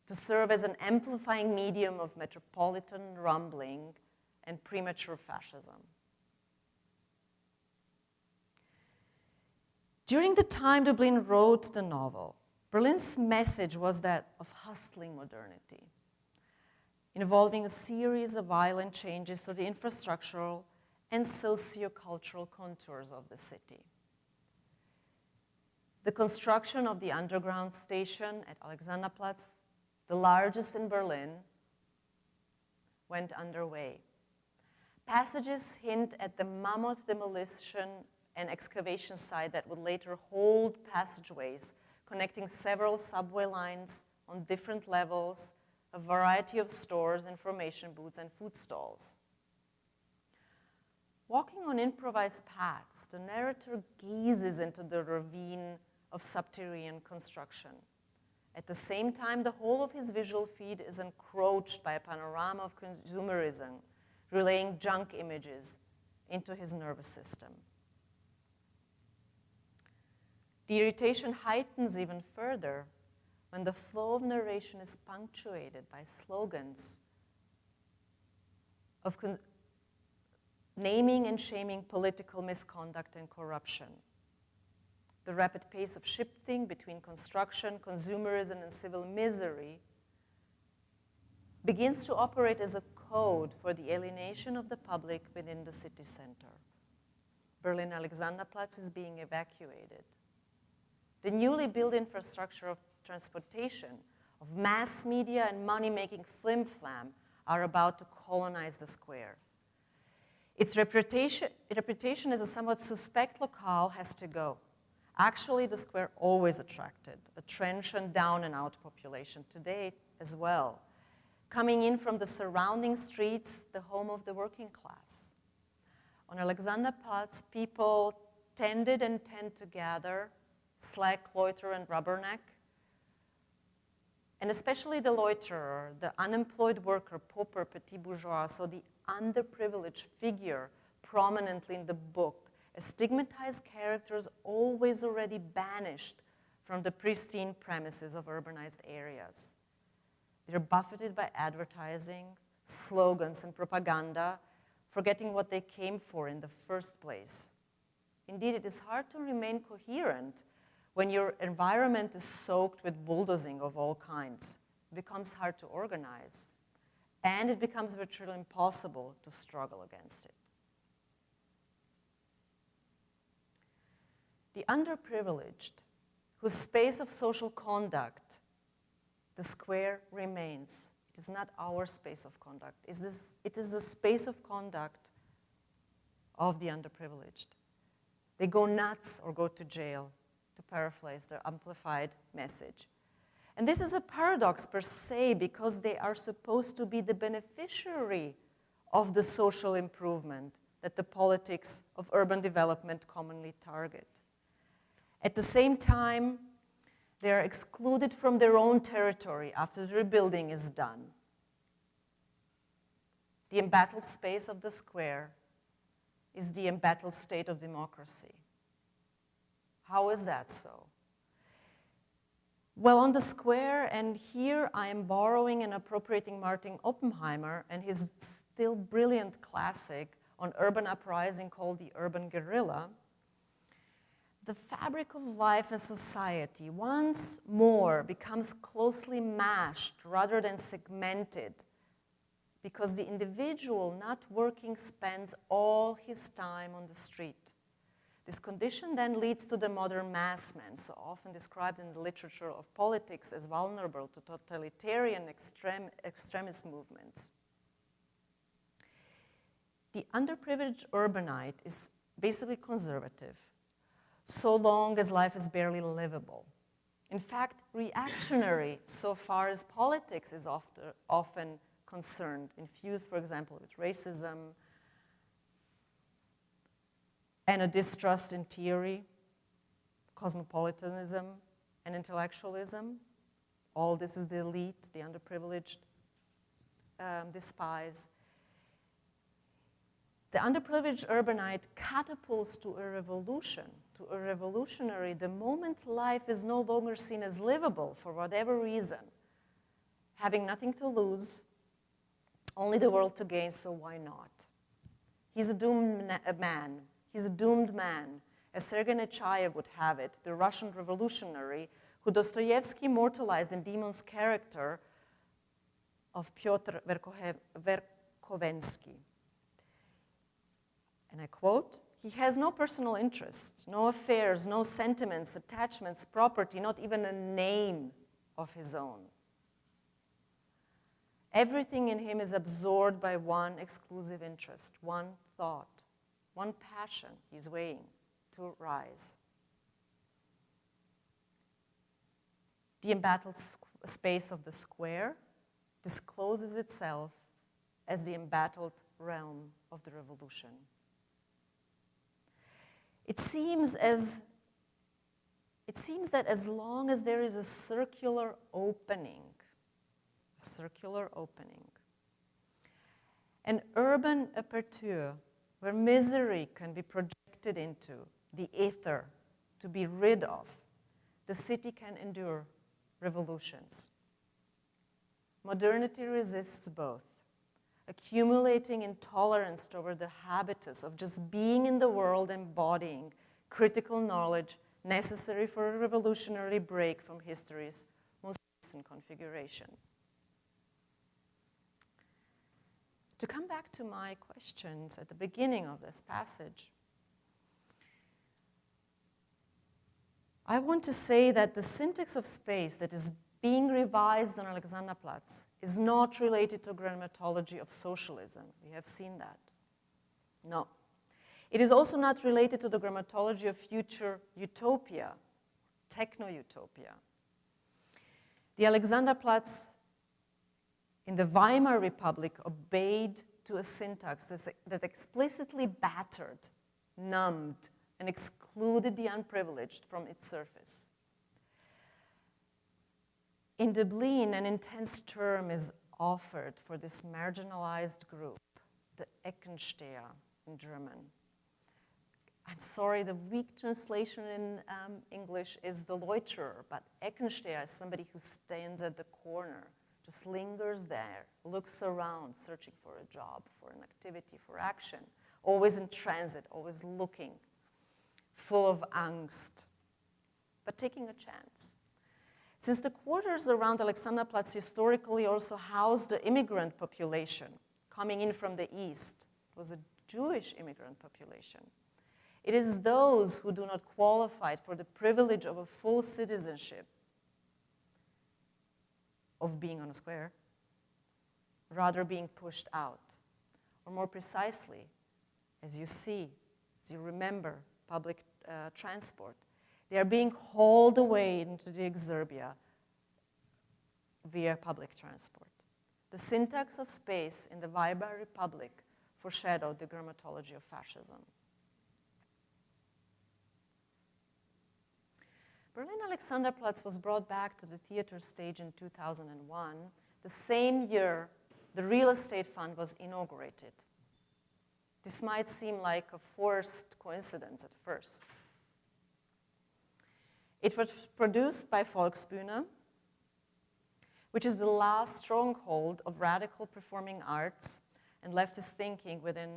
to serve as an amplifying medium of metropolitan rumbling and premature fascism. During the time Döblin wrote the novel, Berlin's message was that of hustling modernity, involving a series of violent changes to the infrastructural and sociocultural contours of the city. The construction of the underground station at Alexanderplatz, the largest in Berlin, went underway. Passages hint at the mammoth demolition and excavation site that would later hold passageways connecting several subway lines on different levels, a variety of stores, information booths, and food stalls. Walking on improvised paths, the narrator gazes into the ravine of subterranean construction, At the same time, the whole of his visual feed is encroached by a panorama of consumerism, relaying junk images into his nervous system. The irritation heightens even further when the flow of narration is punctuated by slogans of naming and shaming political misconduct and corruption. The rapid pace of shifting between construction, consumerism, and civil misery begins to operate as a code for the alienation of the public within the city center. Berlin Alexanderplatz is being evacuated. The newly built infrastructure of transportation, of mass media and money-making flim-flam are about to colonize the square. Its reputation as a somewhat suspect locale has to go. Actually, the square always attracted a transient down and out population, today as well, coming in from the surrounding streets, the home of the working class. On Alexanderplatz, people tended and tend to gather, slack, loiter, and rubberneck. And especially the loiterer, the unemployed worker, pauper, petit bourgeois, so the underprivileged figure prominently in the book, as stigmatized characters always already banished from the pristine premises of urbanized areas. They're buffeted by advertising, slogans, and propaganda, forgetting what they came for in the first place. Indeed, it is hard to remain coherent when your environment is soaked with bulldozing of all kinds. It becomes hard to organize, and it becomes virtually impossible to struggle against it. The underprivileged, whose space of social conduct the square remains. It is not our space of conduct. It is the space of conduct of the underprivileged. They go nuts or go to jail, to paraphrase their amplified message. And this is a paradox per se, because they are supposed to be the beneficiary of the social improvement that the politics of urban development commonly target. At the same time, they are excluded from their own territory after the rebuilding is done. The embattled space of the square is the embattled state of democracy. How is that so? Well, on the square, and here I am borrowing and appropriating Martin Oppenheimer and his still brilliant classic on urban uprising called The Urban Guerrilla, the fabric of life and society once more becomes closely mashed rather than segmented, because the individual not working spends all his time on the street. This condition then leads to the modern mass man, so often described in the literature of politics as vulnerable to totalitarian extremist movements. The underprivileged urbanite is basically conservative, so long as life is barely livable. In fact, reactionary so far as politics is often concerned, infused, for example, with racism and a distrust in theory, cosmopolitanism, and intellectualism. All this is the elite, the underprivileged despise. The underprivileged urbanite catapults to a revolution, to a revolutionary, the moment life is no longer seen as livable for whatever reason. Having nothing to lose, only the world to gain, so why not? He's a doomed man. He's a doomed man, as Sergei Nechayev would have it, the Russian revolutionary who Dostoevsky immortalized in Demon's character of Pyotr Verkovensky. And I quote, "He has no personal interests, no affairs, no sentiments, attachments, property, not even a name of his own. Everything in him is absorbed by one exclusive interest, one thought, one passion he's weighing to rise." The embattled space of the square discloses itself as the embattled realm of the revolution. It seems as it seems that as long as there is a circular opening, an urban aperture where misery can be projected into the ether to be rid of, the city can endure revolutions. Modernity resists both, accumulating intolerance toward the habitus of just being in the world, embodying critical knowledge necessary for a revolutionary break from history's most recent configuration. To come back to my questions at the beginning of this passage, I want to say that the syntax of space that is being revised on Alexanderplatz is not related to grammatology of socialism. We have seen that. No. It is also not related to the grammatology of future utopia, techno-utopia. The Alexanderplatz in the Weimar Republic obeyed to a syntax that explicitly battered, numbed, and excluded the unprivileged from its surface. In Dublin, an intense term is offered for this marginalized group, the Eckensteher in German. I'm sorry, the weak translation in English is the loiterer, but Eckensteher is somebody who stands at the corner, just lingers there, looks around, searching for a job, for an activity, for action, always in transit, always looking, full of angst, but taking a chance. Since the quarters around Alexanderplatz historically also housed the immigrant population coming in from the east, it was a Jewish immigrant population. It is those who do not qualify for the privilege of a full citizenship, of being on a square, rather being pushed out. Or more precisely, as you see, as you remember public transport, they are being hauled away into the exurbia via public transport. The syntax of space in the Weimar Republic foreshadowed the grammatology of fascism. Berlin Alexanderplatz was brought back to the theater stage in 2001, the same year the real estate fund was inaugurated. This might seem like a forced coincidence at first. It was produced by Volksbühne, which is the last stronghold of radical performing arts and leftist thinking within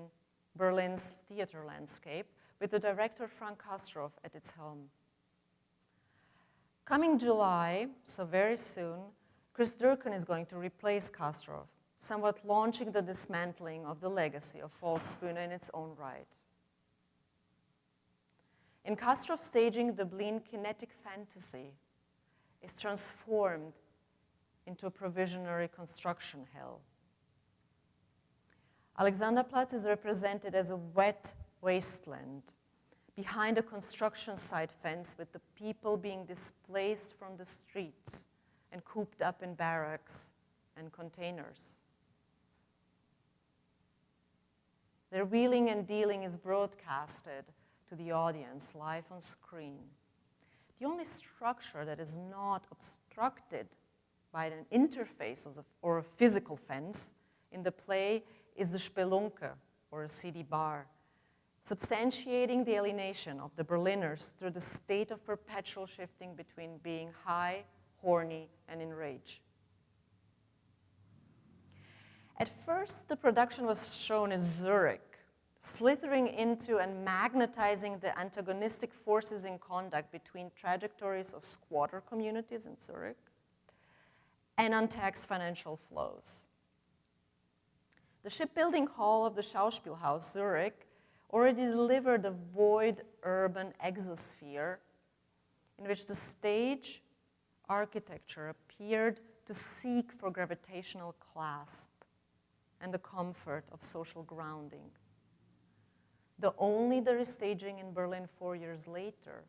Berlin's theater landscape, with the director Frank Kastorf at its helm. Coming July, so very soon, Chris Durkin is going to replace Kastorf, somewhat launching the dismantling of the legacy of Volksbühne in its own right. In Kastorf's staging, the Dublin kinetic fantasy is transformed into a provisionary construction hell. Alexanderplatz is represented as a wet wasteland behind a construction site fence with the people being displaced from the streets and cooped up in barracks and containers. Their wheeling and dealing is broadcasted to the audience live on screen. The only structure that is not obstructed by an interface or a physical fence in the play is the Spelunke, or a seedy bar, substantiating the alienation of the Berliners through the state of perpetual shifting between being high, horny, and enraged. At first, the production was shown as Zurich, slithering into and magnetizing the antagonistic forces in conduct between trajectories of squatter communities in Zurich and untaxed financial flows. The shipbuilding hall of the Schauspielhaus Zurich already delivered a void urban exosphere in which the stage architecture appeared to seek for gravitational clasp and the comfort of social grounding. Only the restaging in Berlin 4 years later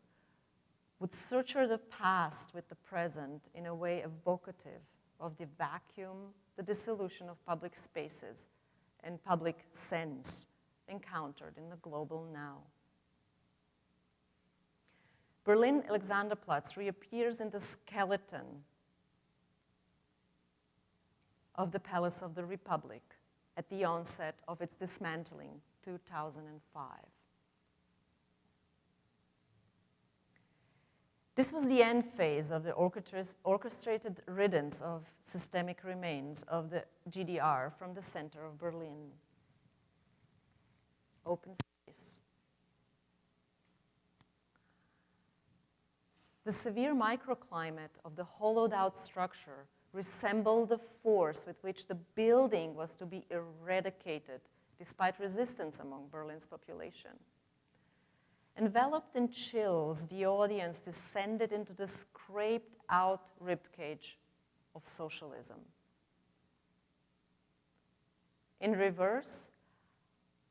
would suture the past with the present in a way evocative of the vacuum, the dissolution of public spaces and public sense encountered in the global now. Berlin Alexanderplatz reappears in the skeleton of the Palace of the Republic at the onset of its dismantling, 2005. This was the end phase of the orchestrated riddance of systemic remains of the GDR from the center of Berlin. Open space. The severe microclimate of the hollowed-out structure resembled the force with which the building was to be eradicated, despite resistance among Berlin's population. Enveloped in chills, the audience descended into the scraped-out ribcage of socialism. In reverse,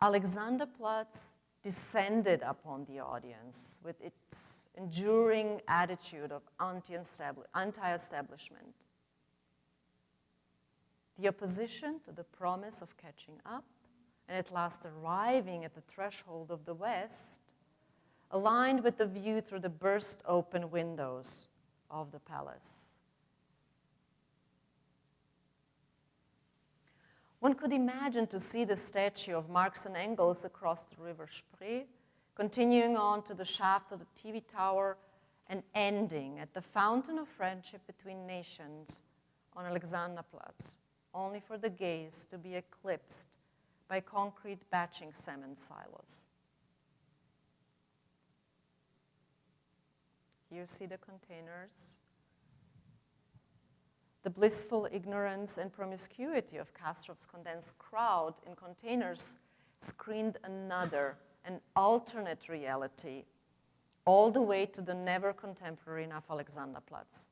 Alexanderplatz descended upon the audience with its enduring attitude of anti-establishment. The opposition to the promise of catching up, and at last arriving at the threshold of the West, aligned with the view through the burst-open windows of the palace. One could imagine to see the statue of Marx and Engels across the river Spree, continuing on to the shaft of the TV tower and ending at the fountain of friendship between nations on Alexanderplatz, only for the gaze to be eclipsed by concrete batching cement silos. Here you see the containers. The blissful ignorance and promiscuity of Kastrov's condensed crowd in containers screened another, an alternate reality, all the way to the never contemporary enough Alexanderplatz.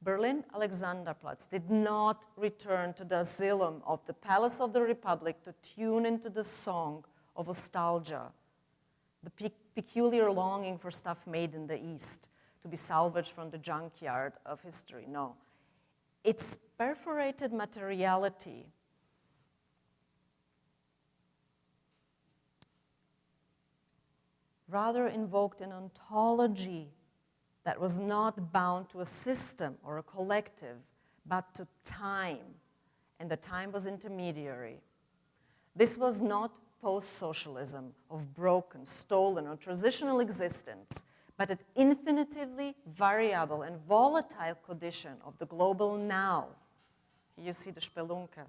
Berlin Alexanderplatz did not return to the asylum of the Palace of the Republic to tune into the song of nostalgia, the peculiar longing for stuff made in the East, to be salvaged from the junkyard of history. No. Its perforated materiality rather invoked an ontology that was not bound to a system or a collective, but to time, and the time was intermediary. This was not post-socialism of broken, stolen, or transitional existence, but an infinitively variable and volatile condition of the global now. Here you see the Spelunke.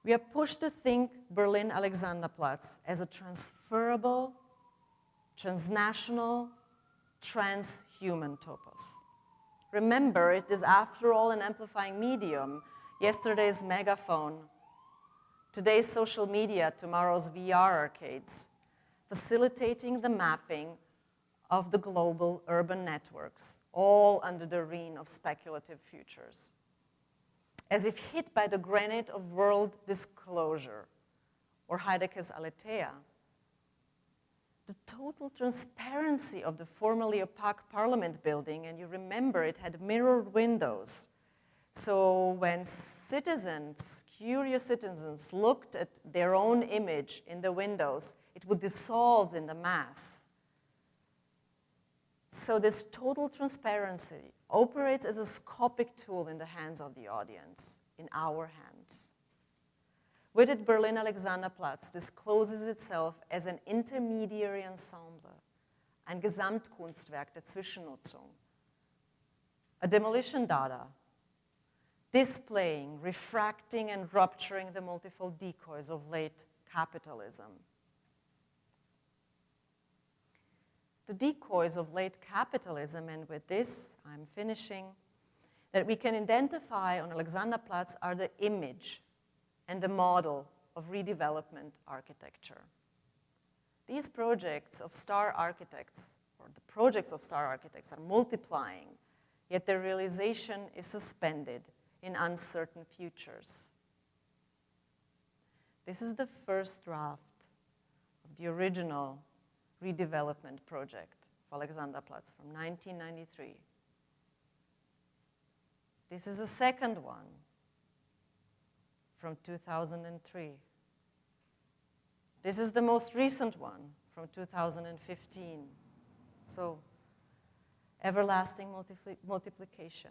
We are pushed to think Berlin Alexanderplatz as a transferable, transnational, transhuman topos. Remember, it is after all an amplifying medium, yesterday's megaphone, today's social media, tomorrow's VR arcades, facilitating the mapping of the global urban networks, all under the reign of speculative futures. As if hit by the granite of world disclosure, or Heidegger's Aletheia, the total transparency of the formerly opaque parliament building, and you remember it had mirrored windows. So when citizens, curious citizens, looked at their own image in the windows, it would dissolve in the mass. So this total transparency operates as a scopic tool in the hands of the audience, in our hands. With it, Berlin Alexanderplatz discloses itself as an intermediary ensemble, ein Gesamtkunstwerk der Zwischennutzung, a demolition dada, displaying, refracting, and rupturing the multifold decoys of late capitalism. The decoys of late capitalism, and with this, I'm finishing, that we can identify on Alexanderplatz are the image and the model of redevelopment architecture. These projects of star architects, or the projects of star architects, are multiplying, yet their realization is suspended in uncertain futures. This is the first draft of the original redevelopment project of Alexanderplatz from 1993. This is the second one from 2003. This is the most recent one from 2015. So everlasting multiplication.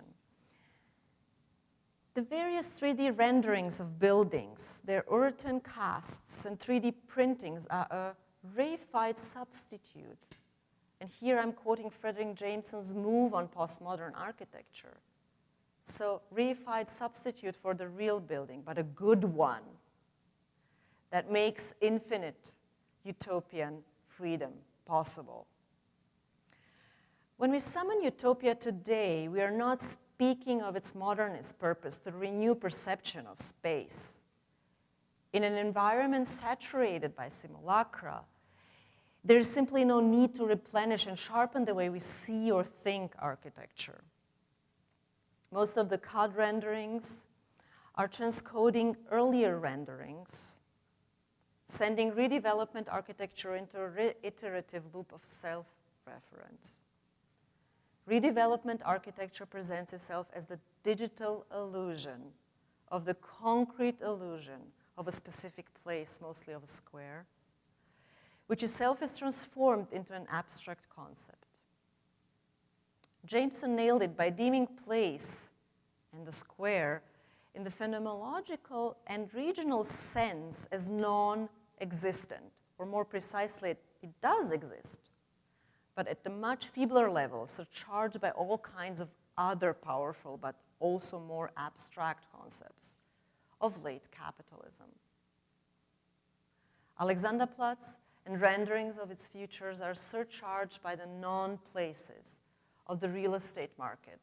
The various 3D renderings of buildings, their Urton casts and 3D printings are a reified substitute. And here I'm quoting Frederick Jameson's move on postmodern architecture. So, reified substitute for the real building, but a good one that makes infinite utopian freedom possible. When we summon utopia today, we are not speaking of its modernist purpose to renew perception of space. In an environment saturated by simulacra, there is simply no need to replenish and sharpen the way we see or think architecture. Most of the CAD renderings are transcoding earlier renderings, sending redevelopment architecture into a reiterative loop of self-reference. Redevelopment architecture presents itself as the digital illusion of the concrete illusion of a specific place, mostly of a square, which itself is transformed into an abstract concept. Jameson nailed it by deeming place and the square in the phenomenological and regional sense as non-existent, or more precisely, it does exist, but at a much feebler level, surcharged by all kinds of other powerful but also more abstract concepts of late capitalism. Alexanderplatz and renderings of its futures are surcharged by the non-places of the real estate market,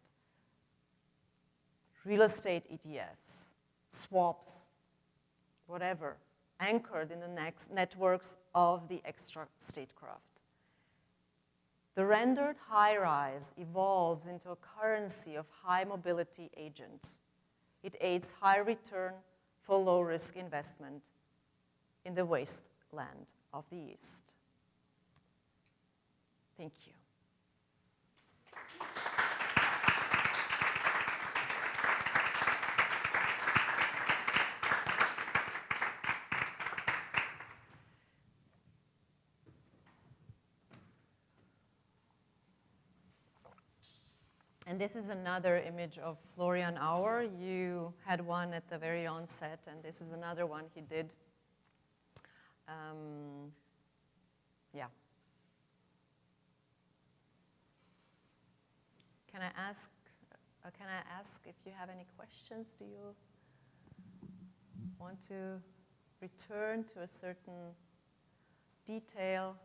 real estate ETFs, swaps, whatever, anchored in the next networks of the extra statecraft. The rendered high-rise evolves into a currency of high mobility agents. It aids high return for low-risk investment in the wasteland of the East. Thank you. And this is another image of Florian Auer. You had one at the very onset, and this is another one he did. Yeah. Can I ask if you have any questions? Do you want to return to a certain detail?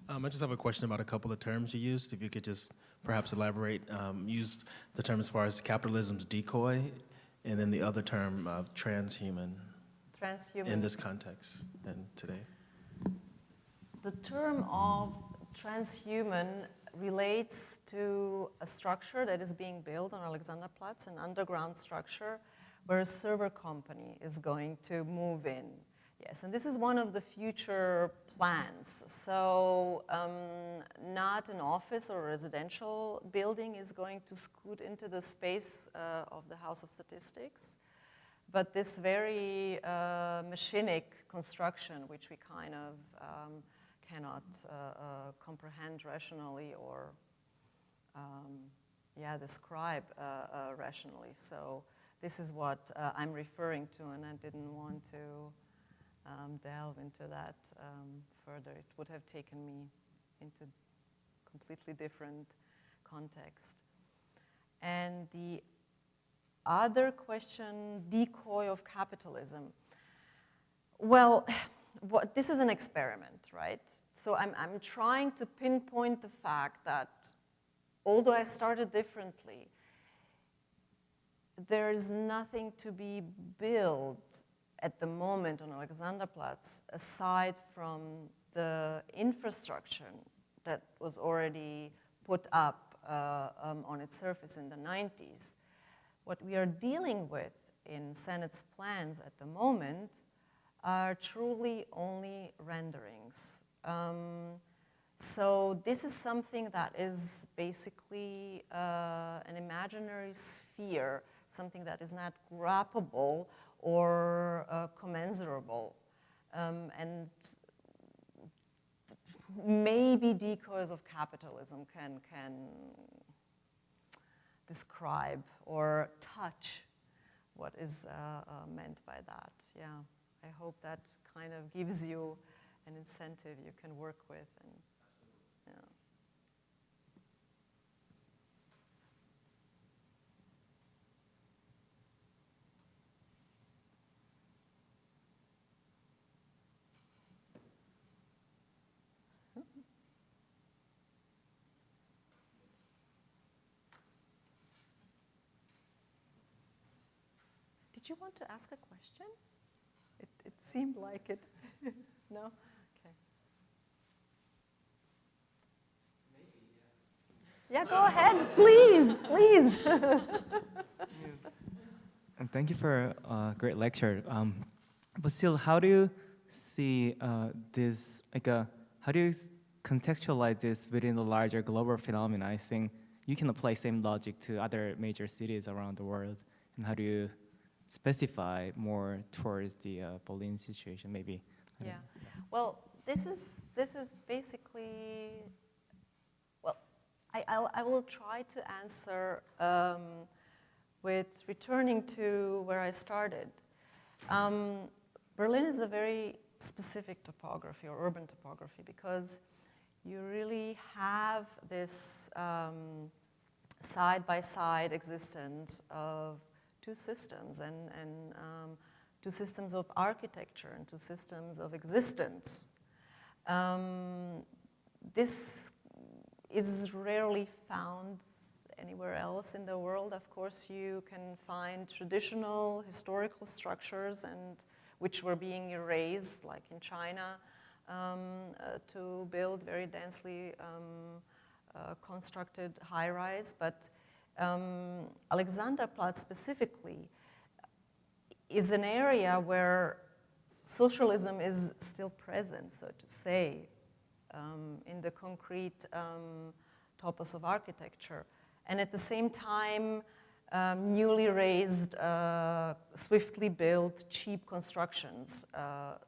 I just have a question about a couple of terms you used. If you could just perhaps elaborate, used the term as far as capitalism's decoy, and then the other term of transhuman. Transhuman. In this context and today. The term of transhuman relates to a structure that is being built on Alexanderplatz, an underground structure where a server company is going to move in. Yes, and this is one of the future plans. So not an office or residential building is going to scoot into the space of the House of Statistics, but this very machinic construction, which we kind of cannot comprehend rationally or describe rationally. So this is what I'm referring to, and I didn't want to delve into that further. It would have taken me into completely different context. And the other question, decoy of capitalism. Well, this is an experiment, right? So I'm trying to pinpoint the fact that although I started differently, there is nothing to be built at the moment on Alexanderplatz, aside from the infrastructure that was already put up on its surface in the 90s. What we are dealing with in Senate's plans at the moment are truly only renderings. So this is something that is basically an imaginary sphere, something that is not graspable or commensurable. And maybe decoys of capitalism can describe or touch what is meant by that. Yeah, I hope that kind of gives you an incentive you can work with. And, yeah. Did you want to ask a question? It seemed like it. No? Okay. Maybe, yeah. Yeah, go ahead, please, please. And thank you for a great lecture. But still, how do you see this, how do you contextualize this within the larger global phenomena? I think you can apply same logic to other major cities around the world. And how do you specify more towards the Berlin situation, maybe? Yeah. Well, this is basically, well, I will try to answer with returning to where I started. Berlin is a very specific topography, or urban topography, because you really have this side-by-side existence of two systems, and two systems of architecture and two systems of existence. This is rarely found anywhere else in the world. Of course, you can find traditional historical structures and which were being erased, like in China, to build very densely constructed high-rise. But Alexanderplatz specifically is an area where socialism is still present, so to say, in the concrete topos of architecture. And at the same time, newly raised, swiftly built, cheap constructions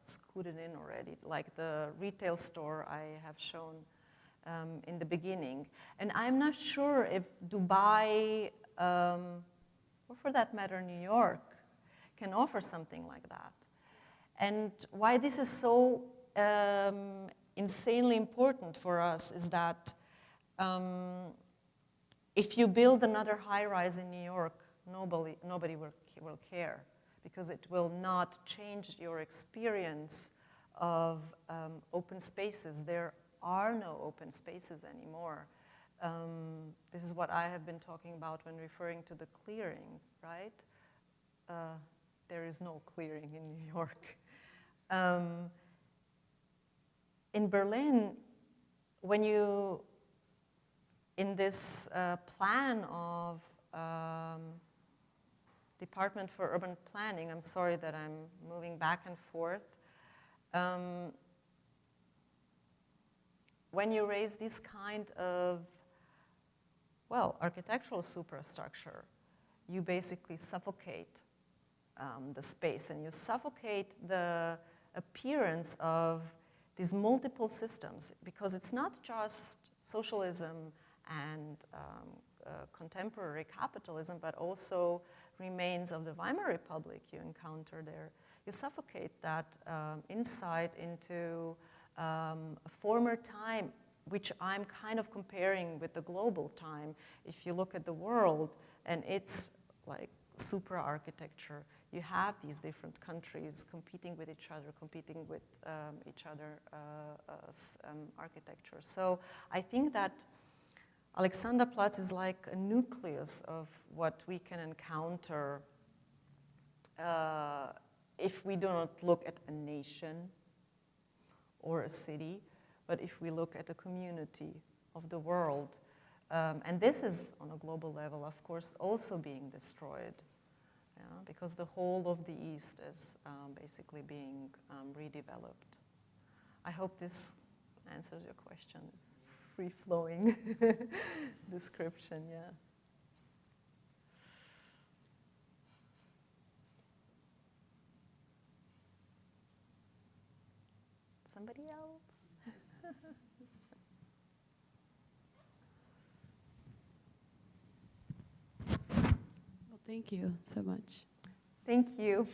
scooted in already, like the retail store I have shown in the beginning. And I'm not sure if Dubai, or for that matter, New York, can offer something like that. And why this is so insanely important for us is that if you build another high-rise in New York, nobody will care, because it will not change your experience of open spaces. There are no open spaces anymore. This is what I have been talking about when referring to the clearing, right? There is no clearing in New York. In Berlin, when you, in this plan of Department for Urban Planning, I'm sorry that I'm moving back and forth, when you raise this kind of, well, architectural superstructure, you basically suffocate the space, and you suffocate the appearance of these multiple systems, because it's not just socialism and contemporary capitalism, but also remains of the Weimar Republic you encounter there. You suffocate that insight into a former time, which I'm kind of comparing with the global time. If you look at the world and it's like super architecture, you have these different countries competing with each other, architecture. So I think that Alexanderplatz is like a nucleus of what we can encounter if we do not look at a nation or a city, but if we look at a community of the world. And this is, on a global level, of course, also being destroyed. because the whole of the East is basically being redeveloped. I hope this answers your question. It's free-flowing description, yeah. Somebody else? Well, thank you so much. Thank you.